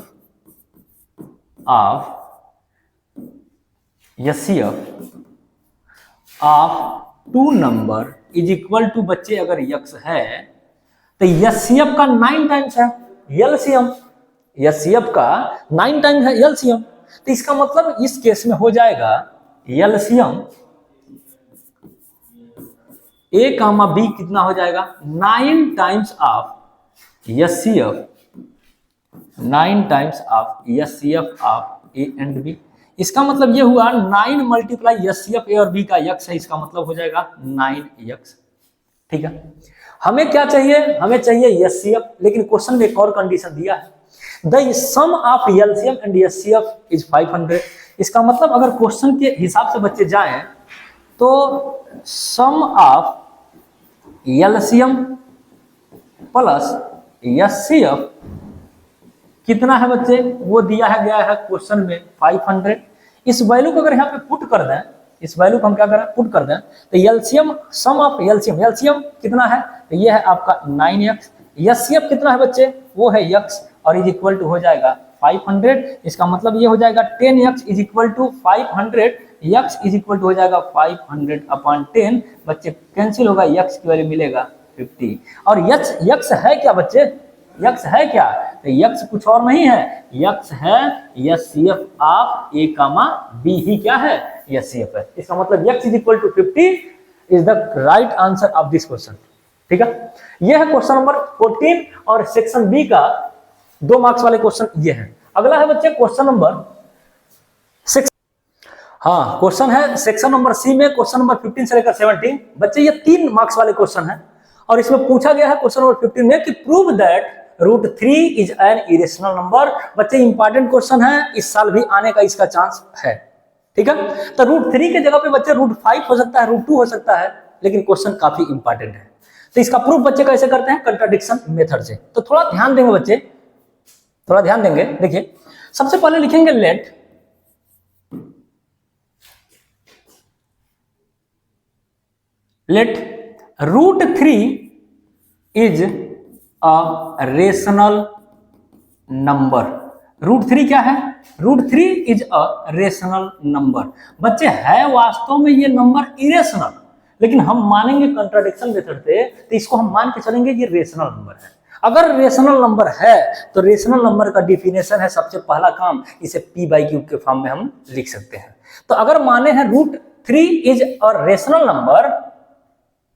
of two number is equal to बच्चे अगर यक्स है तो एचसीएफ का 9 टाइम्स है एलसीएम। एचसीएफ का 9 टाइम्स है एलसीएम, तो इसका मतलब इस केस में हो जाएगा एलसीएम ए कामा बी कितना हो जाएगा? 9 times of HCF, 9 times of HCF of a and b. इसका मतलब ये हुआ 9 मल्टीप्लाई एचसीएफ ए और बी का यक्स है, इसका मतलब हो जाएगा 9x। ठीक है, हमें क्या चाहिए? हमें चाहिए एचसीएफ, लेकिन क्वेश्चन में एक और कंडीशन दिया है, the sum of LCM and HCF is 500। इसका मतलब अगर क्वेश्चन के हिसाब से बच्चे जाएं तो सम ऑफ एलसीएम प्लस एचसीएफ कितना है बच्चे? वो दिया है गया है क्वेश्चन में 500। इस वैल्यू को अगर यहाँ पे पुट कर दें, इस वैल्यू को हम क्या करें? पुट कर दें, तो LCM sum of LCM, LCM कितना है? तो ये है आपका 9x। एचसीएफ कितना है बच्चे? वो है x और इज इक्वल टू हो जाएगा 500। इसका मतलब ये हो जाएगा 10x is equal to 500। x is equal to हो जाएगा 500 अपॉन 10। बच्चे कैंसिल होगा, x की वैल्यू मिलेगा 50। और x है क्या बच्चे? x है क्या? तो x कुछ और नहीं है, x है HCF of A comma B ही क्या है? एचसीएफ है। इसका मतलब x is equal to 50 is the right answer of this question. ठीक है, यह है क्वेश्चन नंबर 14 और सेक्शन बी का 2 मार्क्स वाले क्वेश्चन ये है। अगला है बच्चे क्वेश्चन नंबर 6। हाँ, क्वेश्चन है सेक्शन नंबर सी में क्वेश्चन नंबर 15 से लेकर 17। बच्चे ये 3 मार्क्स वाले क्वेश्चन है और इसमें पूछा गया है क्वेश्चन नंबर 15 में कि prove that √3 is an irrational number. बच्चे इंपॉर्टेंट क्वेश्चन है, इस साल भी आने का इसका चांस है। ठीक है, तो √3 के जगह पे बच्चे √5 हो सकता है, √2 हो सकता है, लेकिन क्वेश्चन काफी इंपॉर्टेंट है। तो इसका प्रूफ बच्चे कैसे करते हैं? कंट्राडिक्शन मेथड से। तो थोड़ा ध्यान देंगे बच्चे, थोड़ा ध्यान देंगे। देखिए, सबसे पहले लिखेंगे let √3 is a rational number. √3 क्या है? √3 इज अ रेशनल नंबर। बच्चे है वास्तव में ये नंबर इरेशनल, लेकिन हम मानेंगे कंट्राडिक्शन मेथड से, तो इसको हम मान के चलेंगे ये रेशनल नंबर है। अगर रेशनल नंबर है तो रेशनल नंबर का डिफिनेशन है, सबसे पहला काम इसे p/q के फॉर्म में हम लिख सकते हैं। तो अगर माने हैं √3 इज अ रेशनल नंबर,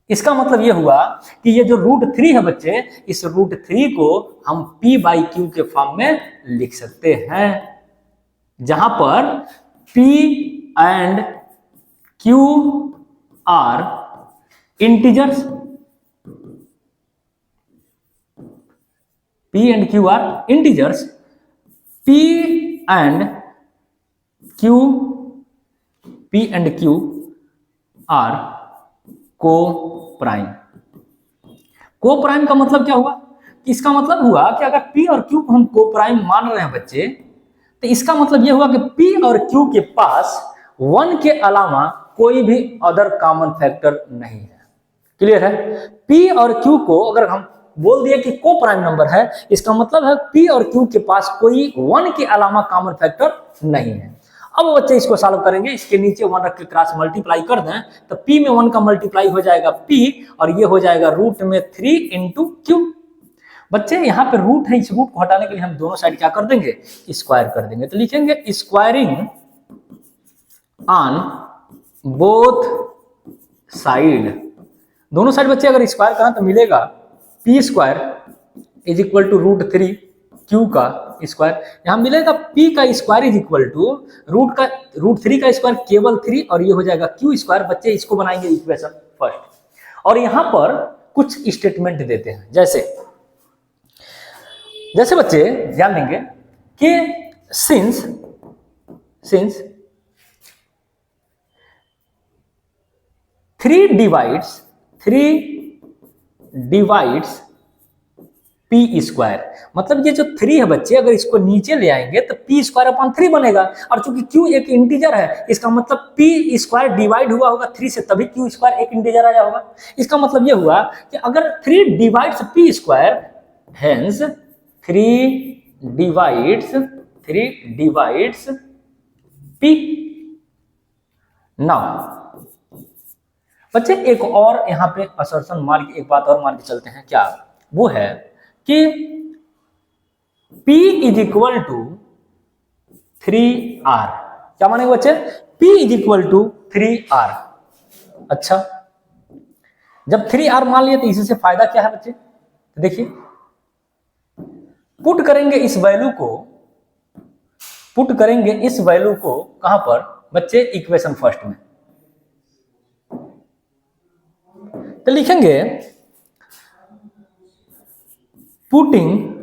इसका मतलब ये हुआ कि ये जो √3 है बच्चे, इस √3 को हम p/q के फॉर्म में लिख सकते हैं, जहां पर p and q are integers, p and q are integers, p and q are co-prime। co-prime का मतलब क्या हुआ? इसका मतलब हुआ कि अगर p और q को हम co-prime मान रहे हैं बच्चे, तो इसका मतलब यह हुआ कि p और q के पास 1 के अलावा कोई भी अदर कॉमन फैक्टर नहीं है। क्लियर है? p और q को अगर हम बोल दिए कि को प्राइम नंबर है, इसका मतलब है p और q के पास कोई 1 के अलावा कॉमन फैक्टर नहीं है। अब बच्चे इसको सॉल्व करेंगे, इसके नीचे 1 रख के क्रॉस मल्टीप्लाई कर दें तो p में 1 का मल्टीप्लाई हो जाएगा p और ये हो जाएगा रूट में 3 इंटू q। बच्चे यहाँ पे रूट है, इस रूट को हटाने के लिए हम दोनों साइड क्या कर देंगे? स्क्वायर कर देंगे। तो लिखेंगे स्क्वायरिंग ऑन बोथ साइड। दोनों साइड बच्चे अगर स्क्वायर करें तो मिलेगा p square is equal to √3 q का स्क्वायर, यहां मिलेगा पी का स्क्वायर इज इक्वल टू √3 का स्क्वायर केवल 3 और ये हो जाएगा क्यू स्क्वायर। बच्चे इसको बनाएंगे इक्वेशन फर्स्ट और यहां पर कुछ स्टेटमेंट देते हैं, जैसे बच्चे ध्यान देंगे कि सिंस 3 डिवाइड्स पी स्क्वायर, मतलब ये जो 3 है बच्चे अगर इसको नीचे ले आएंगे तो पी स्क्वायर अपॉन 3 बनेगा, और चूंकि क्यू एक इंटीजर है इसका मतलब पी स्क्वायर डिवाइड हुआ होगा 3 से, तभी क्यू स्क्वायर एक इंटीजर आया होगा। इसका मतलब ये हुआ कि अगर 3 divides P square, hence 3 divides P. Now बच्चे एक और यहाँ पे असर्शन मार के, एक बात और मान के चलते हैं, क्या वो है कि P is equal to 3R। क्या मानेंगे बच्चे? P is equal to 3R। अच्छा, जब 3R मान लिए तो इसी से फायदा क्या है बच्चे? तो देखिए पुट करेंगे इस वैल्यू को कहां पर बच्चे? इक्वेशन फर्स्ट में। तो लिखेंगे putting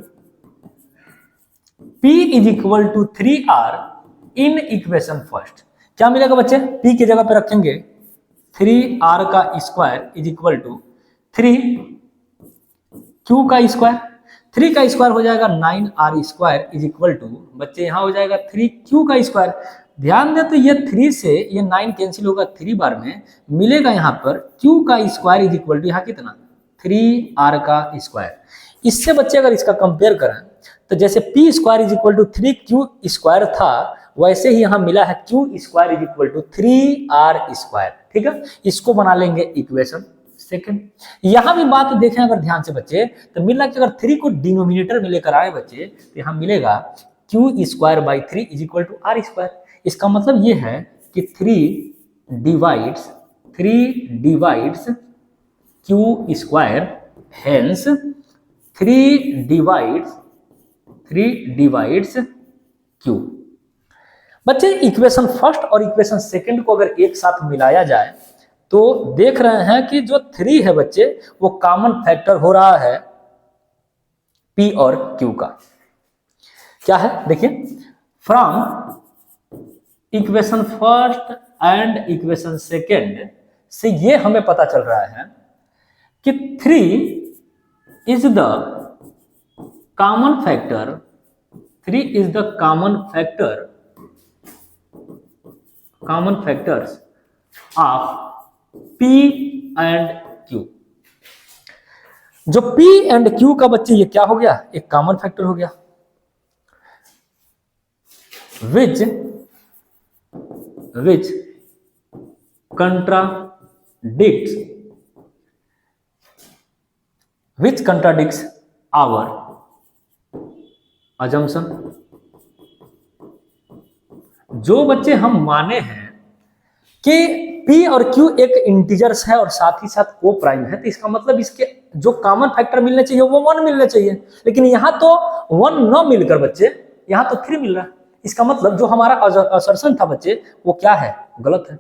P is equal to 3R in equation first. क्या मिलेगा बच्चे? P की जगह पे रखेंगे 3R का square is equal to 3Q का स्क्वायर। 3 का स्क्वायर हो जाएगा 9R square is equal to बच्चे यहां हो जाएगा 3Q का स्क्वायर। ध्यान दे तो ये 3 से ये 9 कैंसिल होगा 3 बार में, मिलेगा यहां पर Q का स्क्वायर इज इक्वल टू यहां कितना? 3R का स्क्वायर। इससे बच्चे अगर इसका कंपेयर करें तो जैसे P square is equal to 3Q square था, वैसे ही यहां मिला है Q square is equal to 3R square. ठीक है, इसको बना लेंगे इक्वेशन सेकंड। यहां भी बात देखें अगर ध्यान से बच्चे तो मिला कि अगर 3 को डिनोमिनेटर में लेकर आए बच्चे तो यहां मिलेगा Q square by 3 is equal to R square. इसका मतलब ये है कि 3 divides Q square, hence 3 divides Q। बच्चे इक्वेशन फर्स्ट और इक्वेशन सेकंड को अगर एक साथ मिलाया जाए तो देख रहे हैं कि जो 3 है बच्चे वो कॉमन फैक्टर हो रहा है P और Q का। क्या है देखिए, from equation first and equation second से ये हमें पता चल रहा है कि 3 is the common factor, 3 is the common factors of P and Q। जो P एंड Q का बच्चे ये क्या हो गया? एक कॉमन फैक्टर हो गया, which contradicts our assumption। जो बच्चे हम माने हैं कि P और Q एक इंटीजर्स है और साथ ही साथ को प्राइम है, तो इसका मतलब इसके जो कॉमन फैक्टर मिलने चाहिए वो 1 मिलने चाहिए, लेकिन यहां तो 1 न मिलकर बच्चे यहां तो 3 मिल रहा है। इसका मतलब जो हमारा असर्शन था बच्चे वो क्या है? गलत है।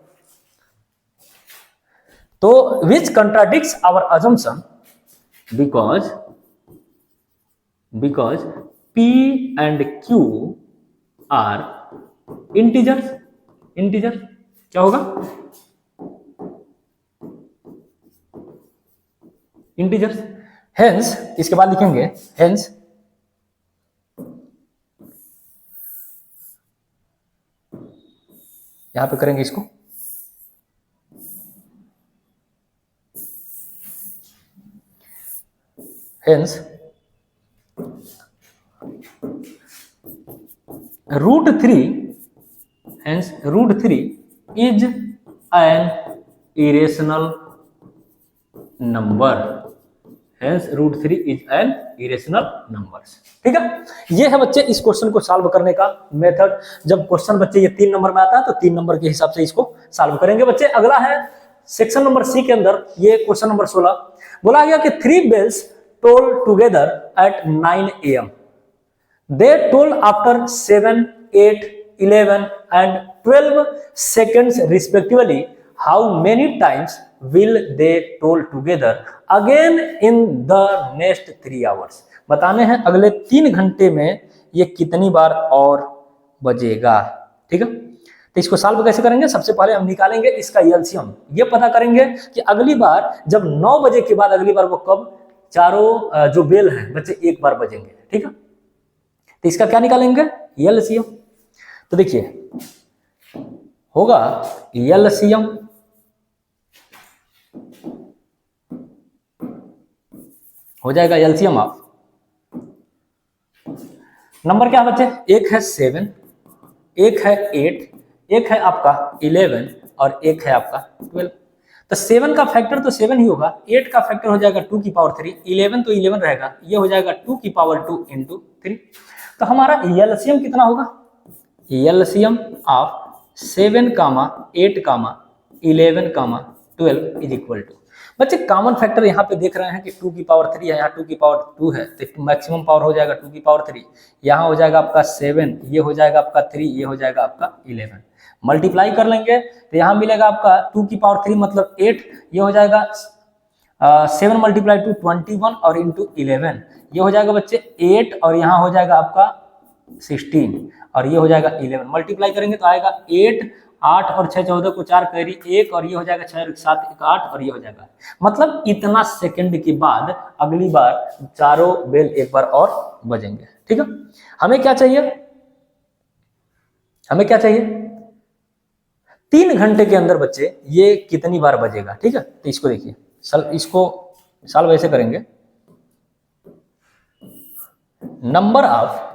तो which contradicts our assumption because P and Q are integers। क्या होगा? इंटीजर्स। हेंस इसके बाद लिखेंगे हेंस यहां पे करेंगे इसको hence √3 is an irrational number. Hence √3 is an irrational number. ठीक है, ये है बच्चे इस क्वेश्चन को सॉल्व करने का मेथड। जब क्वेश्चन बच्चे ये 3 नंबर में आता है तो 3 नंबर के हिसाब से इसको सॉल्व करेंगे बच्चे। अगला है सेक्शन नंबर सी के अंदर, ये क्वेश्चन नंबर 16 बोला गया कि 3 bells told together at 9 a.m. They told after 7, 8, 11 and 12 seconds respectively. How many times will they told together again in the next 3 hours? बताने हैं अगले 3 घंटे में ये कितनी बार और बजेगा। ठीक है, तो इसको सॉल्व कैसे करेंगे? सबसे पहले हम निकालेंगे इसका एलसीएम, ये पता करेंगे कि अगली बार जब 9 बजे के बाद अगली बार वो कब चारों जो बेल हैं बच्चे एक बार बजेंगे। ठीक है, तो इसका क्या निकालेंगे? एलसीएम। तो देखिए होगा एलसीएम हो जाएगा एलसीएम ऑफ नंबर क्या है बच्चे? एक है 7, एक है 8, एक है आपका 11 और एक है आपका 12। तो 7 का फैक्टर तो 7 ही होगा, 8 का फैक्टर हो जाएगा 2 की पावर 3, 11 तो 11 रहेगा, ये हो जाएगा 2 की पावर 2 इंटू 3। तो हमारा एलसीएम कितना होगा? LCM of 7, 8, 11, 12 is equal to, बच्चे कॉमन फैक्टर यहाँ पे देख रहे हैं कि 2 की पावर 3 है, यहाँ 2 की पावर 2 है, तो मैक्सिमम पावर हो जाएगा 2 की पावर 3, यहाँ हो जाएगा आपका 7, ये हो जाएगा आपका 3, ये हो जाएगा आपका 11। मल्टीप्लाई कर लेंगे तो यहाँ मिलेगा आपका 2 की पावर 3 मतलब 8, ये हो जाएगा 7 मल्टीप्लाई टू 21 और इंटू 11, ये हो जाएगा बच्चे 8 और यहाँ हो जाएगा आपका 16 और ये हो जाएगा 11। मल्टीप्लाई करेंगे तो आएगा 8, 8 और 6 14 को 4 कैरी 1 और ये हो जाएगा 6 7 1 8 और ये हो जाएगा, मतलब इतना सेकंड के बाद अगली बार चारों बेल एक बार और बजेंगे। ठीक है, हमें क्या चाहिए? हमें क्या चाहिए? 3 घंटे के अंदर बच्चे ये कितनी बार बजेगा। ठीक है, तो इसको देखिए, इसको सॉल्व ऐसे करेंगे, नंबर ऑफ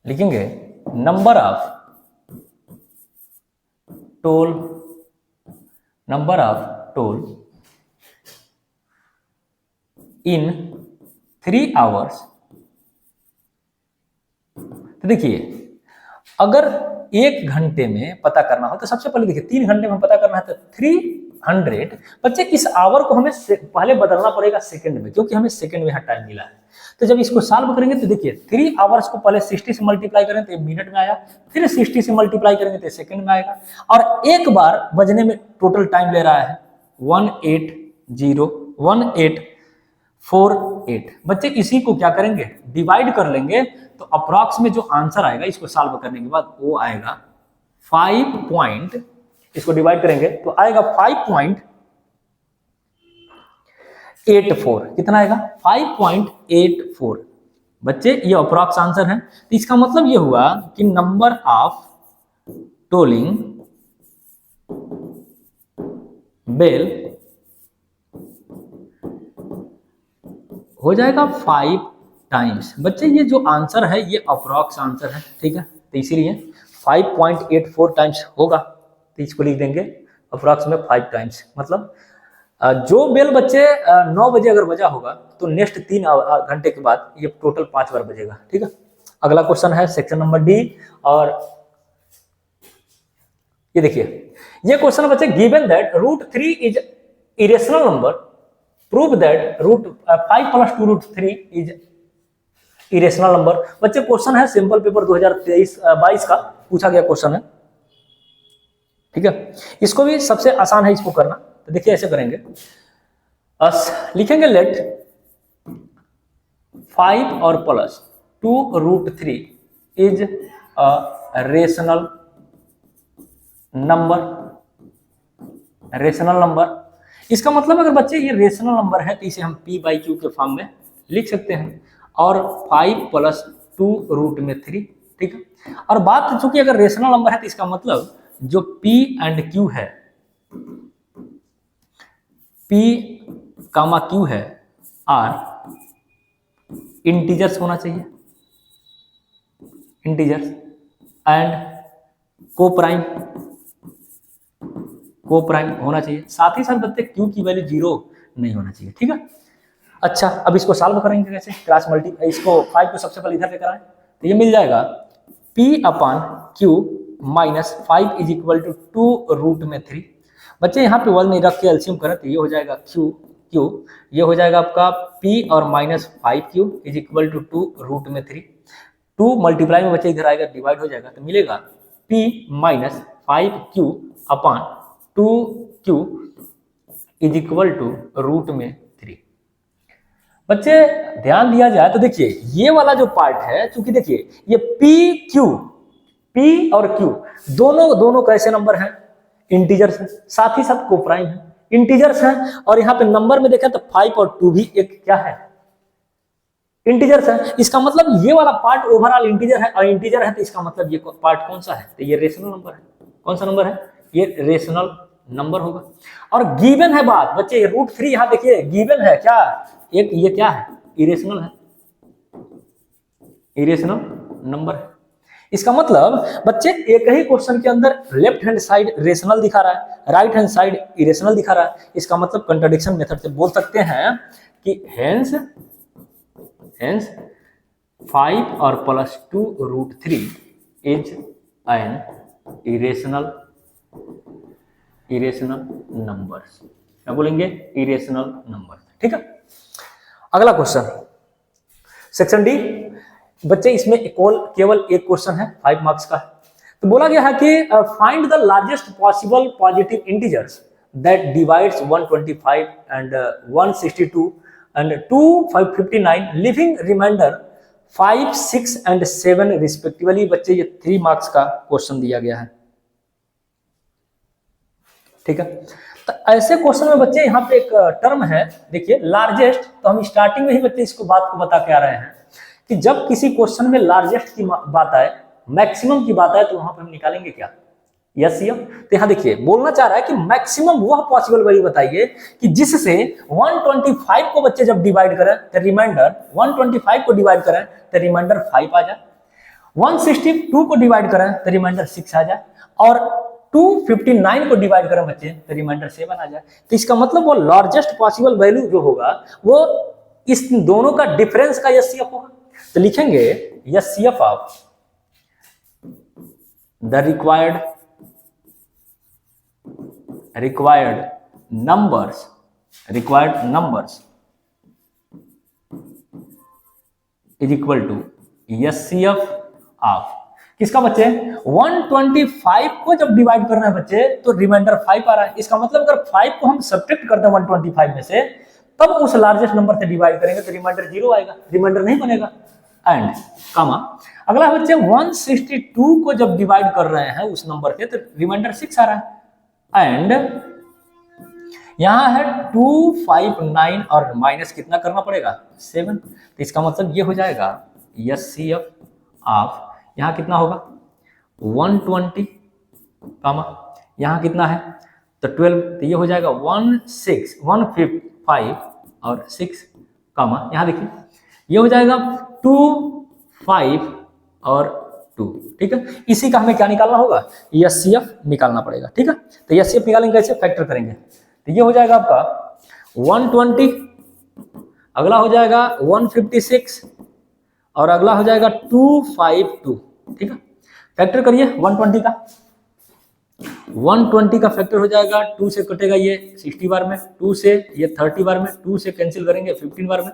लिखेंगे number of toll in 3 hours. तो देखिए अगर 1 घंटे में पता करना हो तो सबसे पहले देखिए 3 घंटे में पता करना है तो 300 बच्चे इस आवर को हमें पहले बदलना पड़ेगा सेकंड में, क्योंकि हमें सेकंड में यहाँ टाइम मिला है। तो जब इसको सॉल्व करेंगे तो देखिए 3 आवर्स को पहले 60 से मल्टीप्लाई करें तो ये मिनट में आया, फिर 60 से मल्टीप्लाई करेंगे तो सेकंड में आएगा, और एक बार बजने में टोटल टाइम ले रहा है 1848। बच्चे इसी को क्या करेंगे? डिवाइड कर लेंगे तो अप्रॉक्स में जो आंसर आएगा इसको सॉल्व करने के बाद वो आएगा 5 इसको डिवाइड करेंगे तो आएगा 5.84। कितना आएगा? 5.84। बच्चे ये अप्रॉक्स आंसर है, तो इसका मतलब ये हुआ कि नंबर ऑफ टोलिंग बेल हो जाएगा 5 टाइम्स। बच्चे ये जो आंसर है ये अप्रॉक्स आंसर है। ठीक है, तो इसीलिए 5.84 टाइम्स होगा, तो इसको लिख देंगे अप्रॉक्स में 5 टाइम्स। मतलब जो बेल बच्चे 9 बजे अगर बजा होगा तो नेक्स्ट 3 घंटे के बाद ये टोटल 5 बार बजेगा। ठीक है, अगला क्वेश्चन है सेक्शन नंबर डी, और ये देखिए ये क्वेश्चन बच्चे given that √3 is irrational number, prove that √5 + 2√3 is irrational number. बच्चे क्वेश्चन है सिंपल पेपर 2023-22 का पूछा गया क्वेश्चन है। ठीक है, इसको भी सबसे आसान है इसको करना, तो देखिए ऐसे करेंगे, लिखेंगे लेट 5 और plus 2√3 is a rational number. इसका मतलब अगर बच्चे ये रेशनल नंबर है तो इसे हम p/q के फॉर्म में लिख सकते हैं, और 5 + 2√3। ठीक है, और बात चूंकि अगर रेशनल नंबर है तो इसका मतलब जो p एंड q है, p, q है आर इंटीजर्स होना चाहिए, इंटीजर्स एंड कोप्राइम होना चाहिए। साथ ही साथ बच्चे q की वैल्यू 0 नहीं होना चाहिए। ठीक है, अच्छा अब इसको सॉल्व करेंगे कैसे? क्रॉस मल्टीप्लाई, इसको 5 को सबसे पहले इधर लेकर आए तो ये मिल जाएगा p/q - 5 = 2√3। बच्चे यहाँ पे 1 नहीं रख के एलसीएम करें तो ये हो जाएगा क्यू क्यू, ये हो जाएगा आपका p और -5q is equal to 2√3। 2 multiply में बच्चे इधर आएगा डिवाइड हो जाएगा तो मिलेगा p -5q upon 2q is equal to √3। बच्चे ध्यान दिया जाए तो देखिए ये वाला जो पार्ट है, चूंकि देखिए ये p और q दोनों कैसे नंबर हैं, इंटीजर्स हैं, साथ ही साथ कोप्राइम है, इंटीजर्स हैं। और यहाँ पे नंबर में देखें तो 5 और 2 भी एक क्या है, इंटीजर्स है। इसका मतलब ये वाला पार्ट ओवरऑल इंटीजर है, और इंटीजर है तो इसका मतलब ये पार्ट कौन सा है, तो ये रेशनल नंबर है। कौन सा नंबर है, ये रेशनल नंबर होगा। और गिवन है बात बच्चे, √3 यहाँ देखिए गिवन है क्या, एक ये क्या है, इरेशनल है, इरेशनल नंबर है। इसका मतलब बच्चे एक ही क्वेश्चन के अंदर लेफ्ट हैंड साइड रेशनल दिखा रहा है, राइट हैंड साइड इरेशनल दिखा रहा है। इसका मतलब कंट्राडिक्शन मेथड से बोल सकते हैं कि हेंस 5 और +2√3 इज एन इरेशनल नंबर्स। क्या बोलेंगे, इरेशनल नंबर। ठीक है, अगला क्वेश्चन सेक्शन डी। बच्चे इसमें केवल एक क्वेश्चन है, 5 मार्क्स का है। तो बोला गया है कि find the largest possible positive integers that divides 125 and 162 and 259 leaving remainder 5, 6 and 7 respectively. बच्चे ये 3 मार्क्स का क्वेश्चन दिया गया है। ठीक है, तो ऐसे क्वेश्चन में बच्चे यहाँ पे एक टर्म है, देखिए लार्जेस्ट। तो हम स्टार्टिंग में ही बच्चे इसको बात को बता के आ रहे हैं कि जब किसी क्वेश्चन में लार्जेस्ट की बात आए, मैक्सिमम की बात आए, तो वहां पे हम निकालेंगे क्या, एचसीएफ। तो यहाँ देखिए बोलना चाह रहा है कि मैक्सिमम वह पॉसिबल वैल्यू बताइए कि जिससे 125 को बच्चे जब डिवाइड करें तो रिमाइंडर 125 को डिवाइड करें तो रिमाइंडर 5 आ जाए, 162 को डिवाइड करें तो रिमाइंडर 6 आ जाए, और 259 को डिवाइड करें बच्चे तो रिमाइंडर 7 आ जाए। तो इसका मतलब वो लार्जेस्ट पॉसिबल वैल्यू जो होगा वो इस दोनों का डिफरेंस का एचसीएफ होगा। तो लिखेंगे HCF of the required numbers is equal to HCF of किसका बच्चे, 125 को जब डिवाइड करना है बच्चे तो रिमाइंडर 5 आ रहा है। इसका मतलब अगर 5 को हम सब्ट्रैक्ट करते हैं 125 में से, तब उस लार्जेस्ट नंबर से डिवाइड करेंगे तो रिमाइंडर 0 आएगा, रिमाइंडर नहीं बनेगा। एंड कामा अगला बच्चे 162 को जब डिवाइड कर रहे हैं उस नंबर से तो रिमाइंडर 6 आ रहा है। एंड यहां है 259 और माइनस कितना करना पड़ेगा, 7। तो इसका मतलब ये हो जाएगा एचसीएफ ऑफ, यहां कितना होगा 120 कामा यहां कितना है तो 12, तो ये हो जाएगा 155 और 6 कामा यहां देखिए ये हो जाएगा 2, 5 और 2। ठीक है, इसी का हमें क्या निकालना होगा, एचसीएफ निकालना पड़ेगा। ठीक है, तो एचसीएफ निकालेंगे कैसे, फैक्टर करेंगे। तो ये हो जाएगा आपका 120, अगला हो जाएगा 156 और अगला हो जाएगा 252। ठीक है, फैक्टर करिए 120 का, 120 का फैक्टर हो जाएगा 2 से कटेगा ये 60 बार में, 2 से ये 30 बार में, 2 से कैंसिल करेंगे 15 बार में,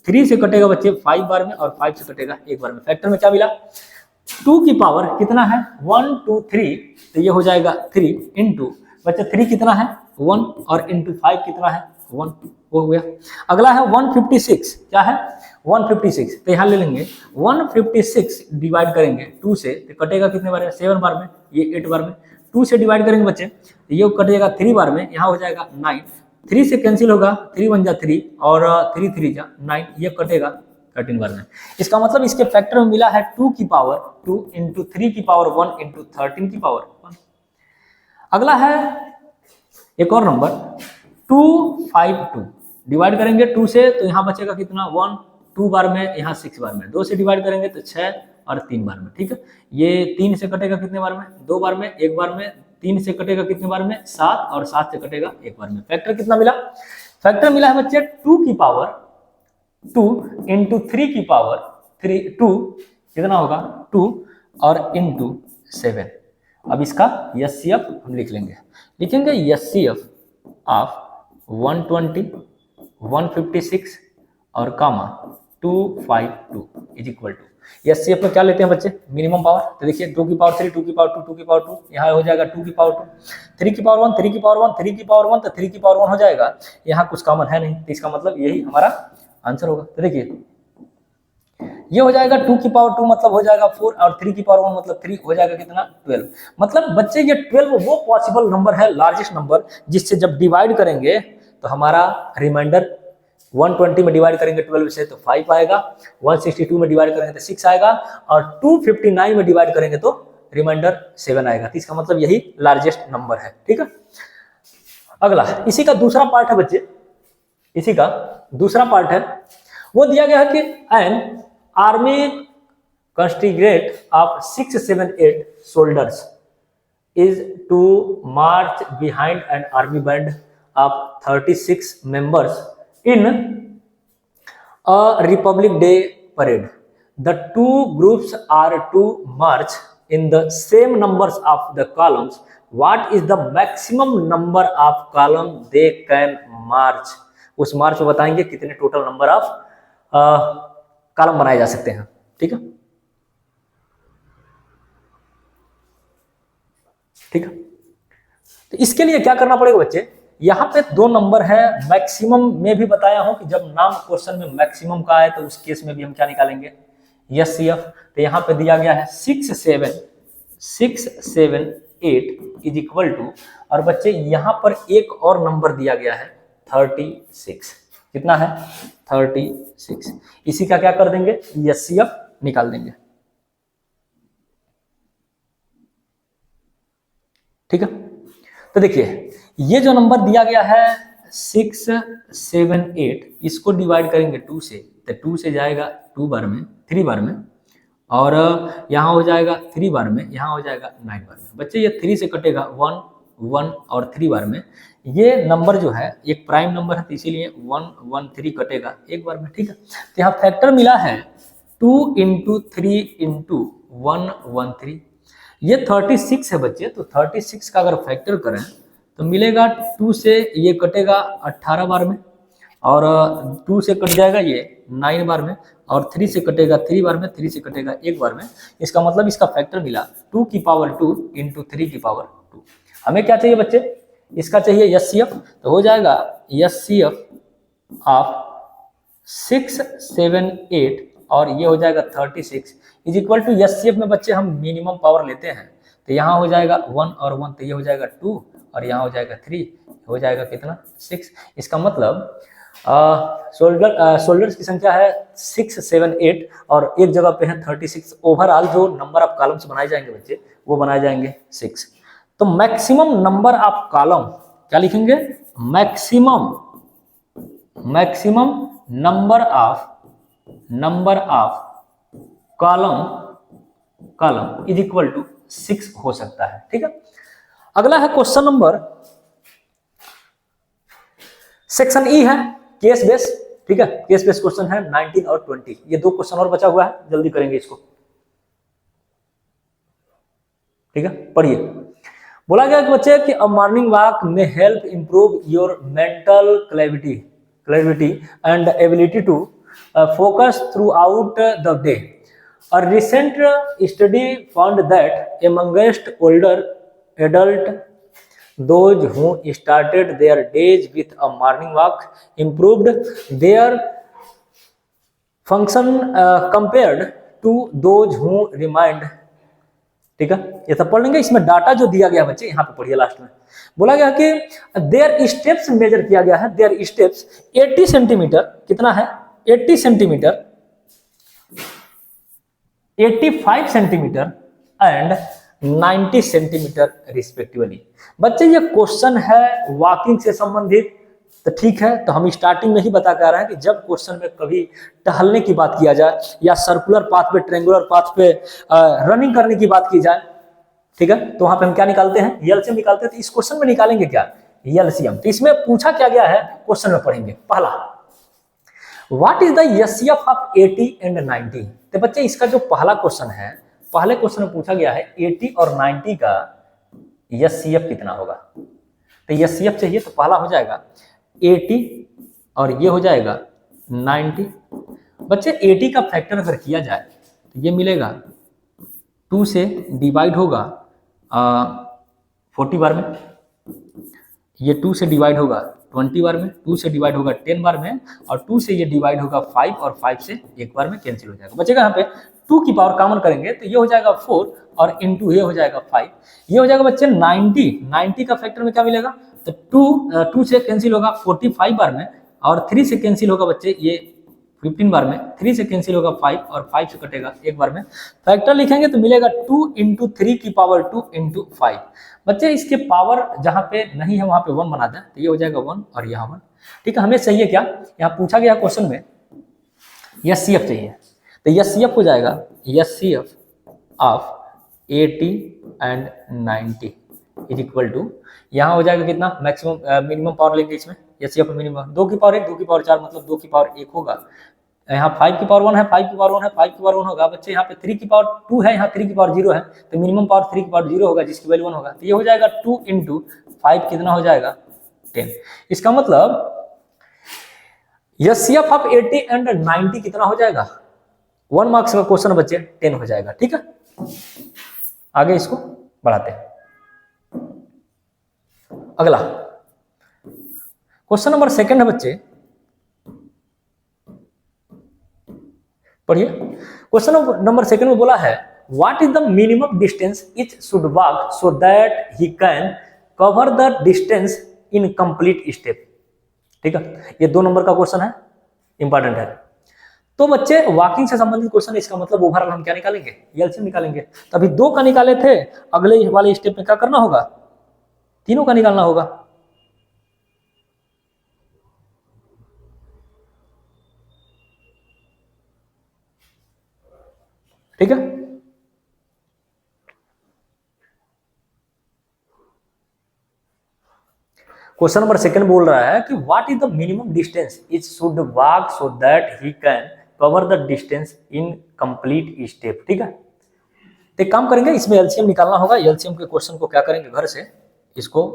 3 से कटेगा बच्चे 5 बार में, और 5 से कटेगा 1 बार में। फैक्टर में क्या मिला, 2 की पावर कितना है 1, 2, 3, तो ये हो जाएगा 3 इंटू बच्चे 3 कितना है 1 और इंटू 5 कितना है 1, वो हो गया। अगला है 156, क्या है 156, तो यहाँ ले लेंगे 156 डिवाइड करेंगे 2 से तो कटेगा कितने बार में, 7 बार में, ये 8 बार में। 2 से डिवाइड करेंगे बच्चे तो ये कटेगा 3 बार में, यहाँ हो जाएगा 9। 3 से कैंसिल होगा, 3 1 जा 3 और 3 3 जा 9, ये कटेगा 13 बार में। इसका मतलब इसके फैक्टर में मिला है 2 की पावर 2 इंटू 3 की पावर 1 इंटू 13 की पावर 1। अगला है एक और नंबर 252, डिवाइड करेंगे 2 से तो यहाँ बचेगा कितना 1, 2 बार में, यहाँ 6 बार में। 2 से डिवाइड करेंगे तो 6 और 3 बार में। ठीक है, ये 3 से कटेगा कितने बार में, 2 बार में, 1 बार में। 3 से कटेगा कितने बार में, 7, और 7 से कटेगा 1 बार में। फैक्टर कितना मिला, फैक्टर मिला है बच्चे 2 की पावर 2 इंटू 3 की पावर 2 कितना होगा 2 और इंटू 7। अब इसका एचसीएफ हम लिख लेंगे, लिखेंगे HCF ऑफ 120, 156 और कामा 252 इज इक्वल टू, HCF में क्या लेते हैं बच्चे, मिनिमम पावर। तो देखिए 2 की पावर 3, 2 की पावर 2, 2 की पावर 2, यहाँ हो जाएगा 2 की पावर 2, 3 की पावर 1, 3 की पावर 1, 3 की पावर 1, तो 3 की पावर 1 हो जाएगा। यहाँ कुछ कॉमन है नहीं, तो इसका मतलब यही हमारा आंसर होगा। तो देखिए ये हो जाएगा 2 की पावर 2 मतलब हो जाएगा 4, और 3 की पावर 1 मतलब 3 हो जाएगा कितना, 12। मतलब बच्चे ये 12 वो पॉसिबल नंबर है, लार्जेस्ट नंबर, जिससे जब डिवाइड करेंगे तो हमारा रिमाइंडर 120 में डिवाइड करेंगे 12 से तो 5 आएगा, 162 में डिवाइड करेंगे तो 6 आएगा, और 259 में डिवाइड करेंगे तो रिमाइंडर 7 आएगा। तो इसका मतलब यही लार्जेस्ट नंबर है। ठीक है, अगला इसी का दूसरा पार्ट है बच्चे, इसी का दूसरा पार्ट है, वो दिया गया है कि an army contingent of 6, 7, 8 soldiers is to march behind an army band of 36 members in a Republic Day parade. The two groups are to march in the same numbers of the columns. What is the maximum number of columns they can march? उस मार्च में बताएंगे कितने total number of column बनाए जा सकते हैं। ठीक है, ठीक है, तो इसके लिए क्या करना पड़ेगा बच्चे, यहाँ पे 2 नंबर है, मैक्सिमम में भी बताया हूं कि जब नाम क्वेश्चन में मैक्सिमम का आए तो उस केस में भी हम क्या निकालेंगे, HCF। तो यहाँ पे दिया गया है 6, 7, 8 इज इक्वल टू, और बच्चे यहाँ पर एक और नंबर दिया गया है 36। कितना है, 36। इसी का क्या कर देंगे, HCF निकाल देंगे। ठीक है, तो देखिए ये जो नंबर दिया गया है 6, 7, 8, इसको डिवाइड करेंगे 2 से, तो 2 से जाएगा 2 बार में, 3 बार में, और यहाँ हो जाएगा 3 बार में, यहाँ हो जाएगा 9 बार में। बच्चे ये 3 से कटेगा 1, 1 और 3 बार में। ये नंबर जो है एक प्राइम नंबर है, तो इसीलिए 1, 1, 3 कटेगा एक बार में। ठीक है, तो यहाँ फैक्टर मिला है 2 × 3 × 1, 1, 3। ये 36 है बच्चे, तो 36 का अगर फैक्टर करें तो मिलेगा 2 से ये कटेगा 18 बार में, और 2 से कट जाएगा ये 9 बार में, और 3 से कटेगा 3 बार में, 3 से कटेगा एक बार में। इसका मतलब इसका फैक्टर मिला 2 की पावर 2 × 3 की पावर 2। हमें क्या चाहिए बच्चे, इसका चाहिए HCF। तो हो जाएगा HCF ऑफ 6, 7, 8 और ये हो जाएगा 36 इज इक्वल टू, HCF में बच्चे हम मिनिमम पावर लेते हैं, तो यहाँ हो जाएगा 1 और 1, तो ये हो जाएगा 2 और यहाँ हो जाएगा 3, हो जाएगा कितना, 6। इसका मतलब सोल्जर्स की संख्या है 6, 7, 8 और एक जगह पे है 36। ओवरऑल जो नंबर ऑफ कॉलम्स बनाए जाएंगे बच्चे वो बनाए जाएंगे 6। तो मैक्सिमम नंबर ऑफ कॉलम क्या लिखेंगे, maximum number of column is equal to 6 हो सकता है। ठीक है, अगला है क्वेश्चन नंबर सेक्शन ई है, केस बेस। ठीक है, केस बेस क्वेश्चन है 19 और 20। ये 2 क्वेश्चन और बचा हुआ है, जल्दी करेंगे इसको। ठीक है, पढ़िए। बोला गया कि बच्चे कि अ मॉर्निंग वॉक में help improve your mental clarity and ability to focus throughout the day. A recent study found that amongst older adults, those who started their days with a morning walk improved their function compared to those who remained। ठीक है, ये सब पढ़ लेंगे। इसमें data जो दिया गया बच्चे यहाँ पे पढ़िए, लास्ट में बोला गया कि देयर स्टेप्स मेजर किया गया है, देयर स्टेप्स 80 सेंटीमीटर, कितना है 80 centimetre, 85 centimetre and 90 centimetre respectively. बच्चे ये क्वेश्चन है वॉकिंग से संबंधित, तो ठीक है, तो हम स्टार्टिंग में ही बता कर रहे हैं कि जब क्वेश्चन में कभी टहलने की बात किया जाए या सर्कुलर पाथ पे, ट्रेंगुलर पाथ पे रनिंग करने की बात की जाए, ठीक है, तो वहां पे हम क्या निकालते हैं, एलसीएम निकालते हैं। तो इस क्वेश्चन में निकालेंगे क्या, एलसीएम। तो इसमें पूछा क्या गया है, क्वेश्चन में पढ़ेंगे। पहला, what is the HCF of 80 and 90। तो बच्चे इसका जो पहला क्वेश्चन है, पहले क्वेश्चन में पूछा गया है 80 और 90 का एचसीएफ कितना होगा। तो एचसीएफ चाहिए तो पहला हो जाएगा 80 और ये हो जाएगा 90। बच्चे 80 का फैक्टर अगर किया जाए तो ये मिलेगा 2 से डिवाइड होगा 40 बार में, ये 2 से डिवाइड होगा 20 बार में, 2 से डिवाइड होगा 10 बार में, और 2 से ये डिवाइड होगा 5 और 5 से एक बार में कैंसिल हो जाएगा। बचेगा यहाँ पे 2 की पावर कॉमन करेंगे तो ये हो जाएगा 4 और इंटू ये हो जाएगा 5, ये हो जाएगा बच्चे 90 का फैक्टर में क्या मिलेगा, तो 2 से कैंसिल होगा 45 बार में, और 3 से कैंसिल होगा बच्चे ये 15 बार में, 3 से कैंसिल होगा 5 और 5 से कटेगा एक बार में। फैक्टर लिखेंगे तो मिलेगा 2 इंटू 3 की पावर 2 इंटू 5। बच्चे इसके पावर जहां पे नहीं है वहां पे 1 बना दें तो ये हो जाएगा 1 और यहाँ 1। ठीक है, हमें चाहिए क्या, यहाँ पूछा गया क्वेश्चन में एचसीएफ चाहिए, तो एचसीएफ हो जाएगा HCF of 80 and 90 is equal to, यहाँ हो जाएगा कितना, मैक्सिमम मिनिमम पावर लेंगे इसमें, एचसीएफ मिनिमम 2 की पावर 1, 2 की पावर 4 मतलब 2 की पावर 1 होगा, यहाँ 5 की पावर 1 है, 5 की पावर 1 है, 5 की पावर 1 होगा। बच्चे यहाँ पे 3 की पावर 2 है, यहाँ 3 की पावर 0 है, तो मिनिमम पावर 3 की पावर 0 होगा जिसकी वैल्यू 1 होगा, तो ये हो जाएगा 2 इंटू 5 कितना हो जाएगा 10। इसका मतलब एचसीएफ ऑफ 80 एंड 90 कितना हो जाएगा, 1 मार्क्स का क्वेश्चन बच्चे 10 हो जाएगा। ठीक है, आगे इसको बढ़ाते हैं। अगला क्वेश्चन नंबर 2 है बच्चे, पढ़िए। क्वेश्चन नंबर 2 में बोला है what is the minimum distance etch should walk so that he can cover the distance in complete step. ठीक है, ये 2 नंबर का क्वेश्चन है, इंपॉर्टेंट है। तो बच्चे वॉकिंग से संबंधित क्वेश्चन, इसका मतलब ओवरऑल हम क्या निकालेंगे, एलसीएम निकालेंगे। तो अभी 2 का निकाले थे, अगले वाले स्टेप में क्या करना होगा, तीनों का निकालना होगा। ठीक है, क्वेश्चन नंबर 2 बोल रहा है कि what is the minimum distance it should walk so that he can cover the distance in complete step. ठीक है, तो एक काम करेंगे, इसमें एलसीएम निकालना होगा। एलसीएम के क्वेश्चन को क्या करेंगे, घर से इसको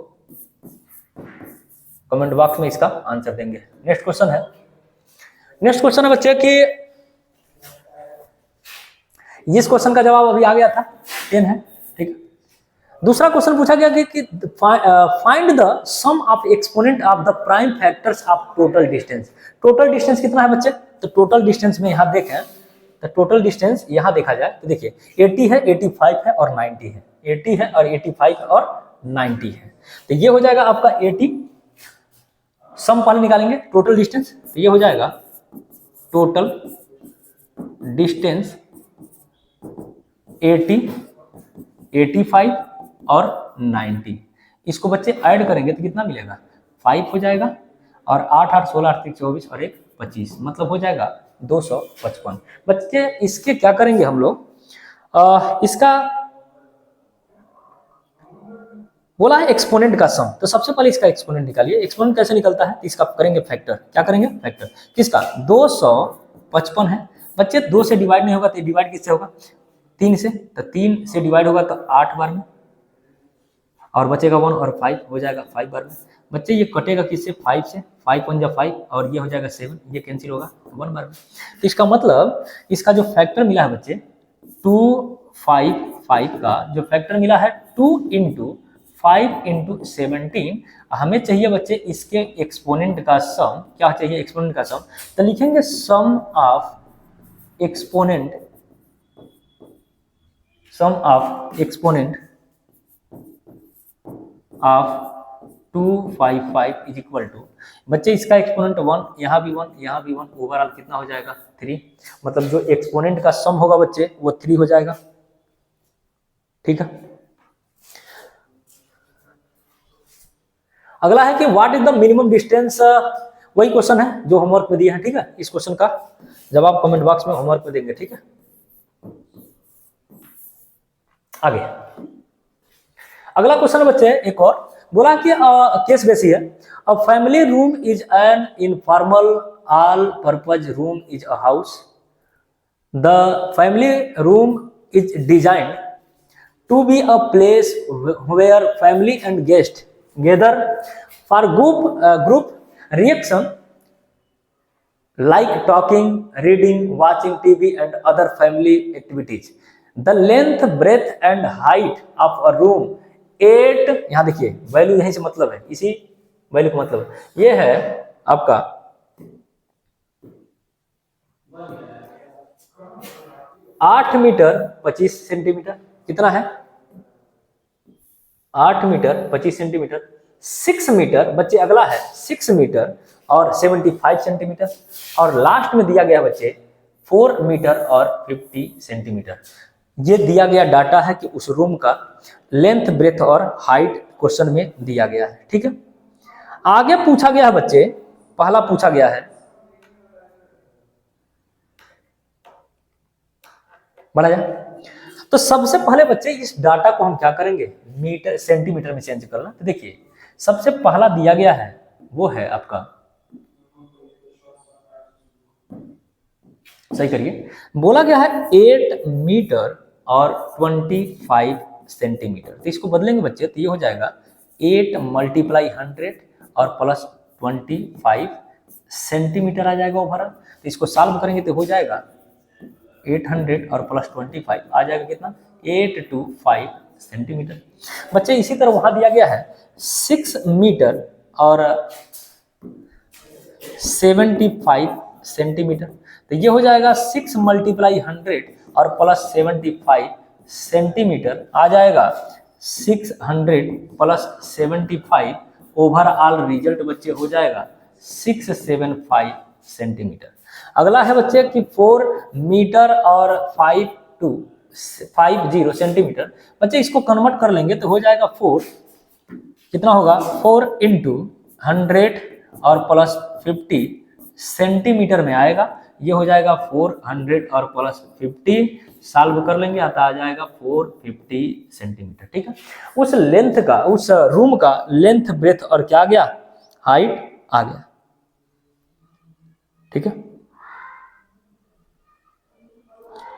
कमेंट बॉक्स में इसका आंसर देंगे। नेक्स्ट क्वेश्चन है बच्चे कि इस क्वेश्चन का जवाब अभी आ गया था, 10 है। ठीक है, दूसरा क्वेश्चन पूछा गया कि find the sum of exponent of the prime factors of total distance. Total distance कितना है बच्चे, तो टोटल डिस्टेंस में यहां देखें तो टोटल डिस्टेंस यहां देखा जाए तो देखिए 80 है, 85 है और 90 है, 80 है और 85 और 90 है, तो ये हो जाएगा आपका 80। सम पहले निकालेंगे टोटल डिस्टेंस, तो ये हो जाएगा टोटल डिस्टेंस 80, 85 और 90। इसको बच्चे ऐड करेंगे तो कितना मिलेगा, 5 हो जाएगा, और 8 8 16 8 24 और 1 25, मतलब हो जाएगा 255। बच्चे इसके क्या करेंगे हम लोग, इसका बोला है एक्सपोनेंट का सम, तो सबसे पहले इसका एक्सपोनेंट निकालिए। एक्सपोनेंट कैसे निकलता है, तो इसका करेंगे फैक्टर। क्या करेंगे, फैक्टर किसका, 255 है बच्चे, 2 से डिवाइड नहीं होगा तो डिवाइड किससे होगा, 3 से, तो 3 से डिवाइड होगा तो 8 बार में, और बचेगा 1 और 5 हो जाएगा 5 बार में। बच्चे ये कटेगा किससे, 5 से, 5 1 जा 5 और ये हो जाएगा 7, ये कैंसिल होगा 1 बार में। तो इसका मतलब इसका जो फैक्टर मिला है बच्चे 255 का जो फैक्टर मिला है 2 इंटू 5 इंटू 17, हमें चाहिए बच्चे इसके एक्सपोनेंट का सम। क्या चाहिए, एक्सपोनेंट का सम, तो लिखेंगे sum of exponent of 255 is equal to, बच्चे इसका एक्सपोनेंट 1, यहाँ भी 1, यहाँ भी 1, ओवरऑल कितना हो जाएगा 3, मतलब जो एक्सपोनेंट का सम होगा बच्चे वो 3 हो जाएगा। ठीक है, अगला है कि what is the minimum distance, वही क्वेश्चन है जो होमवर्क में दिया है। ठीक है, इस क्वेश्चन का जवाब कमेंट बॉक्स में होमवर्क में देंगे। ठीक है, आगे अगला क्वेश्चन है बच्चे एक और, बोला कि केस बेसी है, a family room is an informal all purpose room is a house, the family room is designed to be a place where family and guest gather for group reaction like talking, reading, watching TV and other family activities. The length, breadth and height of a room 8, यहां देखिए value यहीं से मतलब है, इसी value का मतलब है ये है आपका 8 मीटर 25 सेंटीमीटर। कितना है? 8 मीटर 25 सेंटीमीटर। 6 मीटर बच्चे अगला है 6 मीटर और 75 सेंटीमीटर। और लास्ट में दिया गया बच्चे 4 मीटर और 50 सेंटीमीटर। ये दिया गया डाटा है कि उस रूम का लेंथ, ब्रेथ और हाइट क्वेश्चन में दिया गया है। ठीक है, आगे पूछा गया है बच्चे, पहला पूछा गया है, बना जाए तो सबसे पहले बच्चे इस डाटा को हम क्या करेंगे, मीटर सेंटीमीटर में चेंज करना। तो देखिए सबसे पहला दिया गया है वो है आपका, सही करिए, बोला गया है 8 मीटर और 25 सेंटीमीटर। तो इसको बदलेंगे बच्चे तो ये हो जाएगा 8 × 100 और प्लस 25 सेंटीमीटर आ जाएगा ओवरऑल। तो इसको सॉल्व करेंगे तो हो जाएगा 800 और प्लस 25 आ जाएगा कितना, 825 सेंटीमीटर। बच्चे इसी तरह वहां दिया गया है 6 मीटर और 75 सेंटीमीटर। तो ये हो जाएगा 6 × 100 और प्लस 75 सेंटीमीटर आ जाएगा 600 प्लस 75। ओवरऑल रिजल्ट बच्चे हो जाएगा 675 सेंटीमीटर। अगला है बच्चे कि 4 मीटर और 50 सेंटीमीटर। बच्चे इसको कन्वर्ट कर लेंगे तो हो जाएगा 4, कितना होगा 4 × 100 और प्लस 50 सेंटीमीटर में आएगा। ये हो जाएगा 400 और प्लस 50, सॉल्व कर लेंगे आता आ जाएगा 450 सेंटीमीटर। ठीक है, उस लेंथ का, उस रूम का लेंथ, ब्रेथ और क्या आ गया, हाइट आ गया। ठीक है,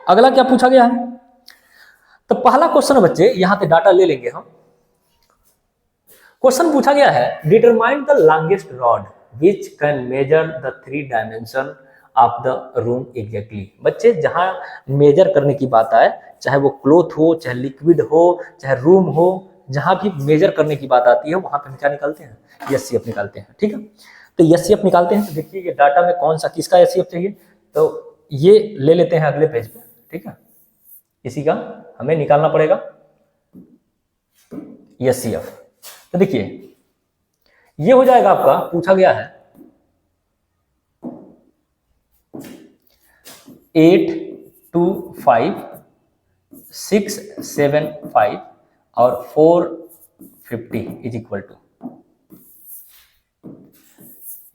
अगला क्या पूछा गया है, तो पहला क्वेश्चन बच्चे यहां पे डाटा ले लेंगे हम। क्वेश्चन पूछा गया है determine the longest rod which can measure the 3 dimension of the room exactly. बच्चे जहां मेजर करने की बात आए, चाहे वो क्लोथ हो, चाहे लिक्विड हो, चाहे रूम हो, जहां भी मेजर करने की बात आती है वहां पे हम क्या निकालते हैं, एचसीएफ निकालते हैं। ठीक है, तो एचसीएफ निकालते हैं। तो देखिए ये डाटा में कौन सा किसका एचसीएफ चाहिए, तो ये ले लेते हैं अगले पेज पे। ठीक है, इसी का हमें निकालना पड़ेगा एचसीएफ। तो देखिए ये हो जाएगा आपका, पूछा गया है 825 675 और 450 इज इक्वल टू,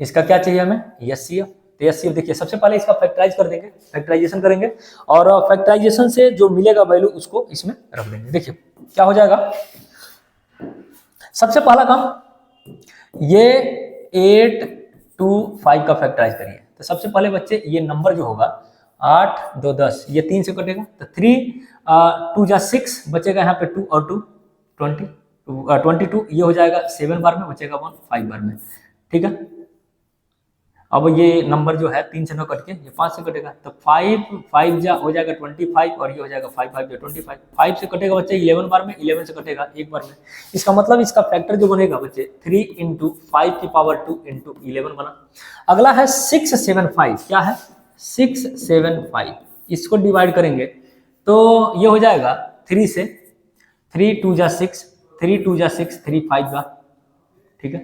इसका क्या चाहिए हमें, एचसीएफ। तो एचसीएफ देखिए सबसे पहले इसका फैक्टराइज कर देंगे, फैक्टराइजेशन करेंगे और फैक्टराइजेशन से जो मिलेगा वैल्यू उसको इसमें रख देंगे। देखिए क्या हो जाएगा, सबसे पहला काम ये 825 का फैक्टराइज करिए। तो सबसे पहले बच्चे ये नंबर जो होगा 8 2 10, ये 3 से कटेगा तो 3 2 जा 6 बचेगा, यहाँ पे 2 और 2 22, ये हो जाएगा 7 बार में, बचेगा 1 5 बार में। ठीक है, अब ये नंबर जो है 3 से 9 कट के ये 5 से कटेगा तो 5 जा हो जाएगा 25 और ये हो जाएगा 5 5 जा 25। 5 से कटेगा बच्चे 11 बार में, 11 से कटेगा 1 बार में। इसका मतलब इसका फैक्टर जो बनेगा बच्चे 3 × 5 की पावर 2 × 11 बना। अगला है 675, क्या है 675, इसको डिवाइड करेंगे तो ये हो जाएगा 3 से, 3 2 जा 6, 3 2 जा 6, 3 5 बार। ठीक है,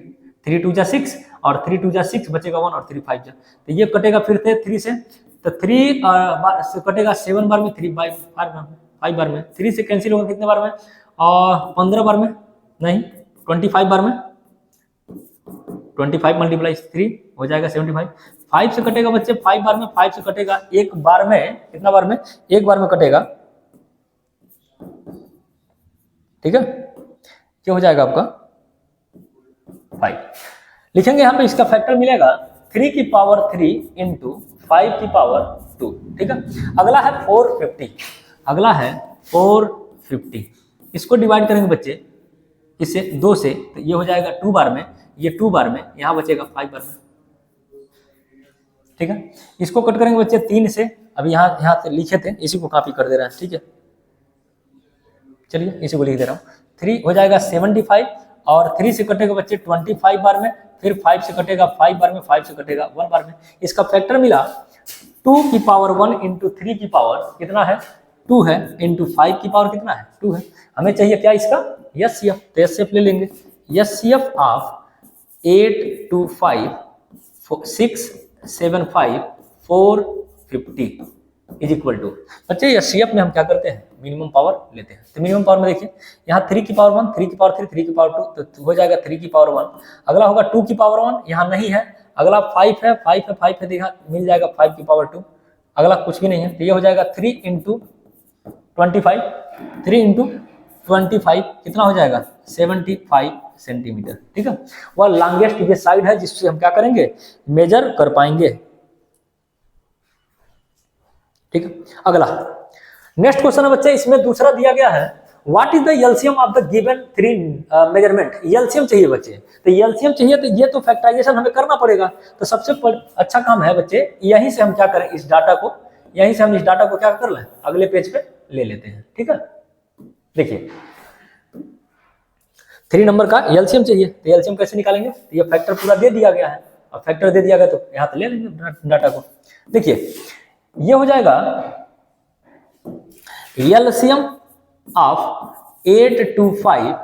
3 2 जा 6 और 3 2 जा 6 बचेगा 1 और 3 5 जा, तो ये कटेगा फिर से 3 से, तो 3 से कटेगा 7 बार में, 3 5 बार में, 3 से कैंसिल होगा कितने बार में, और 15 बार में नहीं 25 बार में, 25 × 3 हो जाएगा 75। 5 से कटेगा बच्चे 5 बार में, 5 से कटेगा 1 बार में, कितना बार में, 1 बार में कटेगा। ठीक है, क्या हो जाएगा आपका 5 लिखेंगे यहाँ पे, इसका फैक्टर मिलेगा 3 की पावर 3 × 5 की पावर 2। ठीक है, अगला है 450, अगला है 450, इसको डिवाइड करेंगे बच्चे इससे 2 से, तो ये हो जाएगा 2 बार में, ये 2 बार में, यहाँ बचेगा 5 बार में। ठीक है, इसको कट करेंगे बच्चे 3 से, अभी यहाँ से लिखे थे, इसी को कॉपी कर दे रहे हैं। ठीक है, चलिए इसी को लिख दे रहा हूँ। 3 हो जाएगा 75 और 3 से कटेगा बच्चे 25 बार में, फिर 5 से कटेगा 5 बार में, 5 से कटेगा 1 बार में। इसका फैक्टर मिला 2 की पावर 1 इंटू 3 की पावर कितना है 2 है, इंटू 5 की पावर कितना है 2 है। हमें चाहिए क्या इसका एचसीएफ, तो एचसीएफ ले लेंगे। HCF of 825 675 450 is equal to, बच्चे एचसीएफ में हम क्या करते हैं मिनिमम पावर लेते हैं। तो मिनिमम पावर में देखिए यहाँ 3 की पावर 1, 3 की पावर 3, 3 की पावर 2, तो हो जाएगा 3 की पावर 1। अगला होगा 2 की पावर 1, यहाँ नहीं है। अगला 5 है, 5 है, 5 है, देखा मिल जाएगा 5 की पावर 2। अगला कुछ भी नहीं है, तो ये हो जाएगा 3 इंटू 25, 3 इंटू 25 कितना हो जाएगा 75 सेंटीमीटर। ठीक है, वह लॉन्गेस्ट ये साइड है जिससे हम क्या करेंगे मेजर कर पाएंगे। ठीक है, अगला नेक्स्ट क्वेश्चन है बच्चे, इसमें दूसरा दिया गया है what is the LCM of the given 3 measurement. LCM चाहिए बच्चे, तो एलसीएम चाहिए तो ये तो फैक्टराइजेशन हमें करना पड़ेगा। तो सबसे अच्छा काम है बच्चे यहीं से हम क्या करें इस डाटा को, यहीं से हम इस डाटा को क्या कर लें अगले पेज पे ले लेते हैं। ठीक है, देखिए 3 नंबर का एलसीएम चाहिए, तो एलसीएम कैसे निकालेंगे, तो ये फैक्टर पूरा दे दिया गया है, और फैक्टर दे दिया गया तो यहाँ पे ले लेंगे डाटा को। देखिए ये हो जाएगा एलसीएम ऑफ 825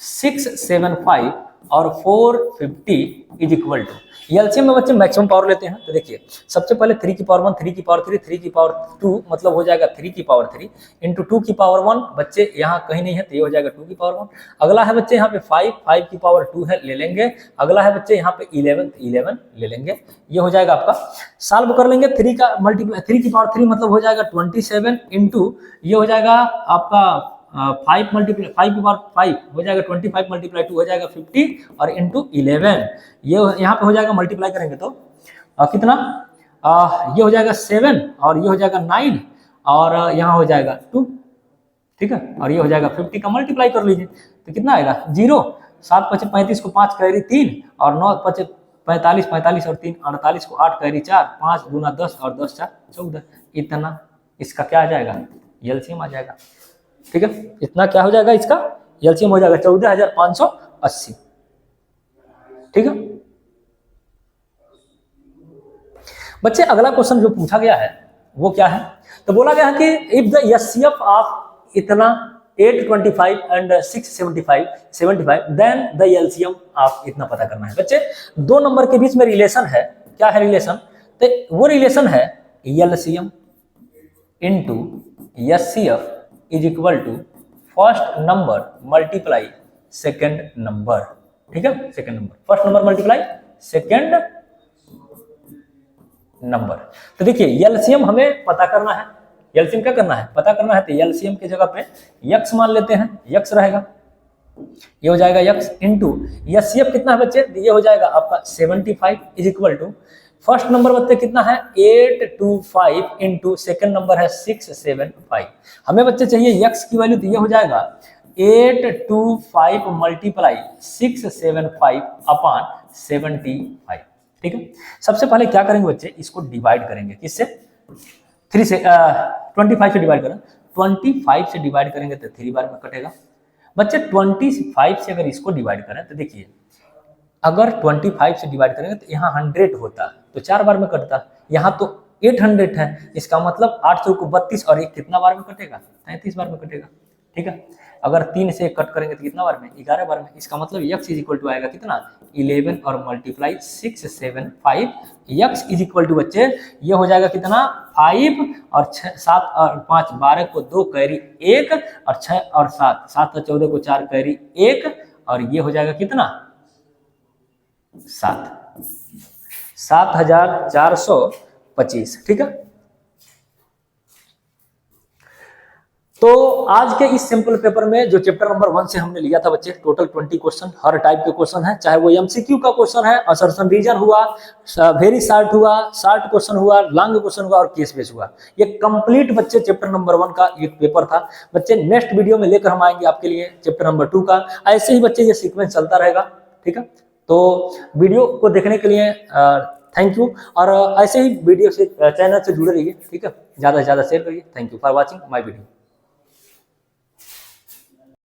675 और 450 इज इक्वल टू, एलसीएम में बच्चे मैक्सिमम पावर लेते हैं। तो देखिए सबसे पहले 3 की पावर 1, 3 की पावर 3, 3 की पावर 2 मतलब हो जाएगा 3 की पावर 3 इंटू 2 की पावर 1, बच्चे यहाँ कहीं नहीं है तो ये हो जाएगा 2 की पावर 1। अगला है बच्चे यहाँ पे 5, 5 की पावर 2 है ले लेंगे। अगला है बच्चे यहाँ पे 11, 11 ले लेंगे। ये हो जाएगा आपका, सॉल्व कर लेंगे 3 का मल्टीप्लाई, 3 की पावर 3 मतलब हो जाएगा 27 इंटू ये हो जाएगा आपका 5 मल्टीप्लाई 5 की पावर 5 हो जाएगा 25 मल्टीप्लाई 2 हो जाएगा 50 और इंटू 11 ये यहाँ पे हो जाएगा मल्टीप्लाई करेंगे तो कितना ये हो जाएगा 7 और ये हो जाएगा 9 और यहाँ हो जाएगा 2। ठीक है, और ये हो जाएगा 50 का मल्टीप्लाई कर लीजिए तो कितना आएगा 0, 7 पचे 35 को 5 कैरी 3 और 9 पचे 45, 45 और 3 48 को 8 कैरी 4, 5 गुना 10 और 10 4 14, इतना इसका क्या आ जाएगा एलसीएम आ जाएगा। ठीक है, इतना क्या हो जाएगा इसका एलसीएम हो जाएगा 14,580। ठीक है बच्चे, अगला क्वेश्चन जो पूछा गया है वो क्या है, तो बोला गया है कि इफ द एचसीएफ ऑफ इतना 825 and 675 then the LCM of इतना पता करना है। बच्चे 2 नंबर के बीच में रिलेशन है, क्या है रिलेशन, तो वो रिलेशन है LCM into HCF is equal to first number multiply second number. ठीक है, second number, first number multiply second number. तो देखिए एलसीएम हमें पता करना है, एलसीएम क्या करना है पता करना है, तो एलसीएम की जगह पे यक्स मान लेते हैं, यक्स रहेगा, ये हो जाएगा यक्स इंटू एचसीएफ कितना है बच्चे, ये हो जाएगा आपका 75 is equal to first number बच्चे कितना है 825 इंटू सेकेंड नंबर है 675। हमें बच्चे चाहिए यक्स की वैल्यू, तो ये हो जाएगा 825 मल्टीप्लाई 675 अपॉन 75। ठीक है, सबसे पहले क्या करेंगे बच्चे इसको डिवाइड करेंगे, किससे 3 से 25 से डिवाइड करें, 25 से डिवाइड करेंगे तो 3 बार में कटेगा। बच्चे 25 से अगर इसको डिवाइड करें तो देखिए अगर 25 से डिवाइड करेंगे तो यहाँ 100 होता तो 4 बार में कटता, यहाँ तो 800 है, इसका मतलब 800 को 32 और 1 कितना बार में कटेगा 33 बार में कटेगा। ठीक है, अगर 3 से कट करेंगे तो कितना बार में 11 बार में, इसका मतलब x इज इक्वल टू आएगा कितना 11 और multiply 675 x is equal to बच्चे ये हो जाएगा कितना 5 और 7 और 5 12 को 2 कैरी 1 और 6 और 7 7 और 14 को 4 कैरी 1 और ये हो जाएगा कितना 7425। ठीक है, तो आज के इस सिंपल पेपर में जो चैप्टर नंबर 1 से हमने लिया था बच्चे, टोटल 20 क्वेश्चन, हर टाइप के क्वेश्चन है, चाहे वो एमसीक्यू का क्वेश्चन है, असर्शन रीजन हुआ, वेरी शार्ट हुआ, शार्ट क्वेश्चन हुआ, लॉन्ग क्वेश्चन हुआ और केस बेस हुआ। ये कंप्लीट बच्चे चैप्टर नंबर 1 का एक पेपर था बच्चे। नेक्स्ट वीडियो में लेकर हम आएंगे आपके लिए चैप्टर नंबर 2 का। ऐसे ही बच्चे ये सीक्वेंस चलता रहेगा, ठीक है। तो वीडियो को देखने के लिए थैंक यू, और ऐसे ही वीडियो से चैनल से जुड़े रहिए, ठीक है। ज्यादा से ज्यादा शेयर करिए। Thank you for watching my video.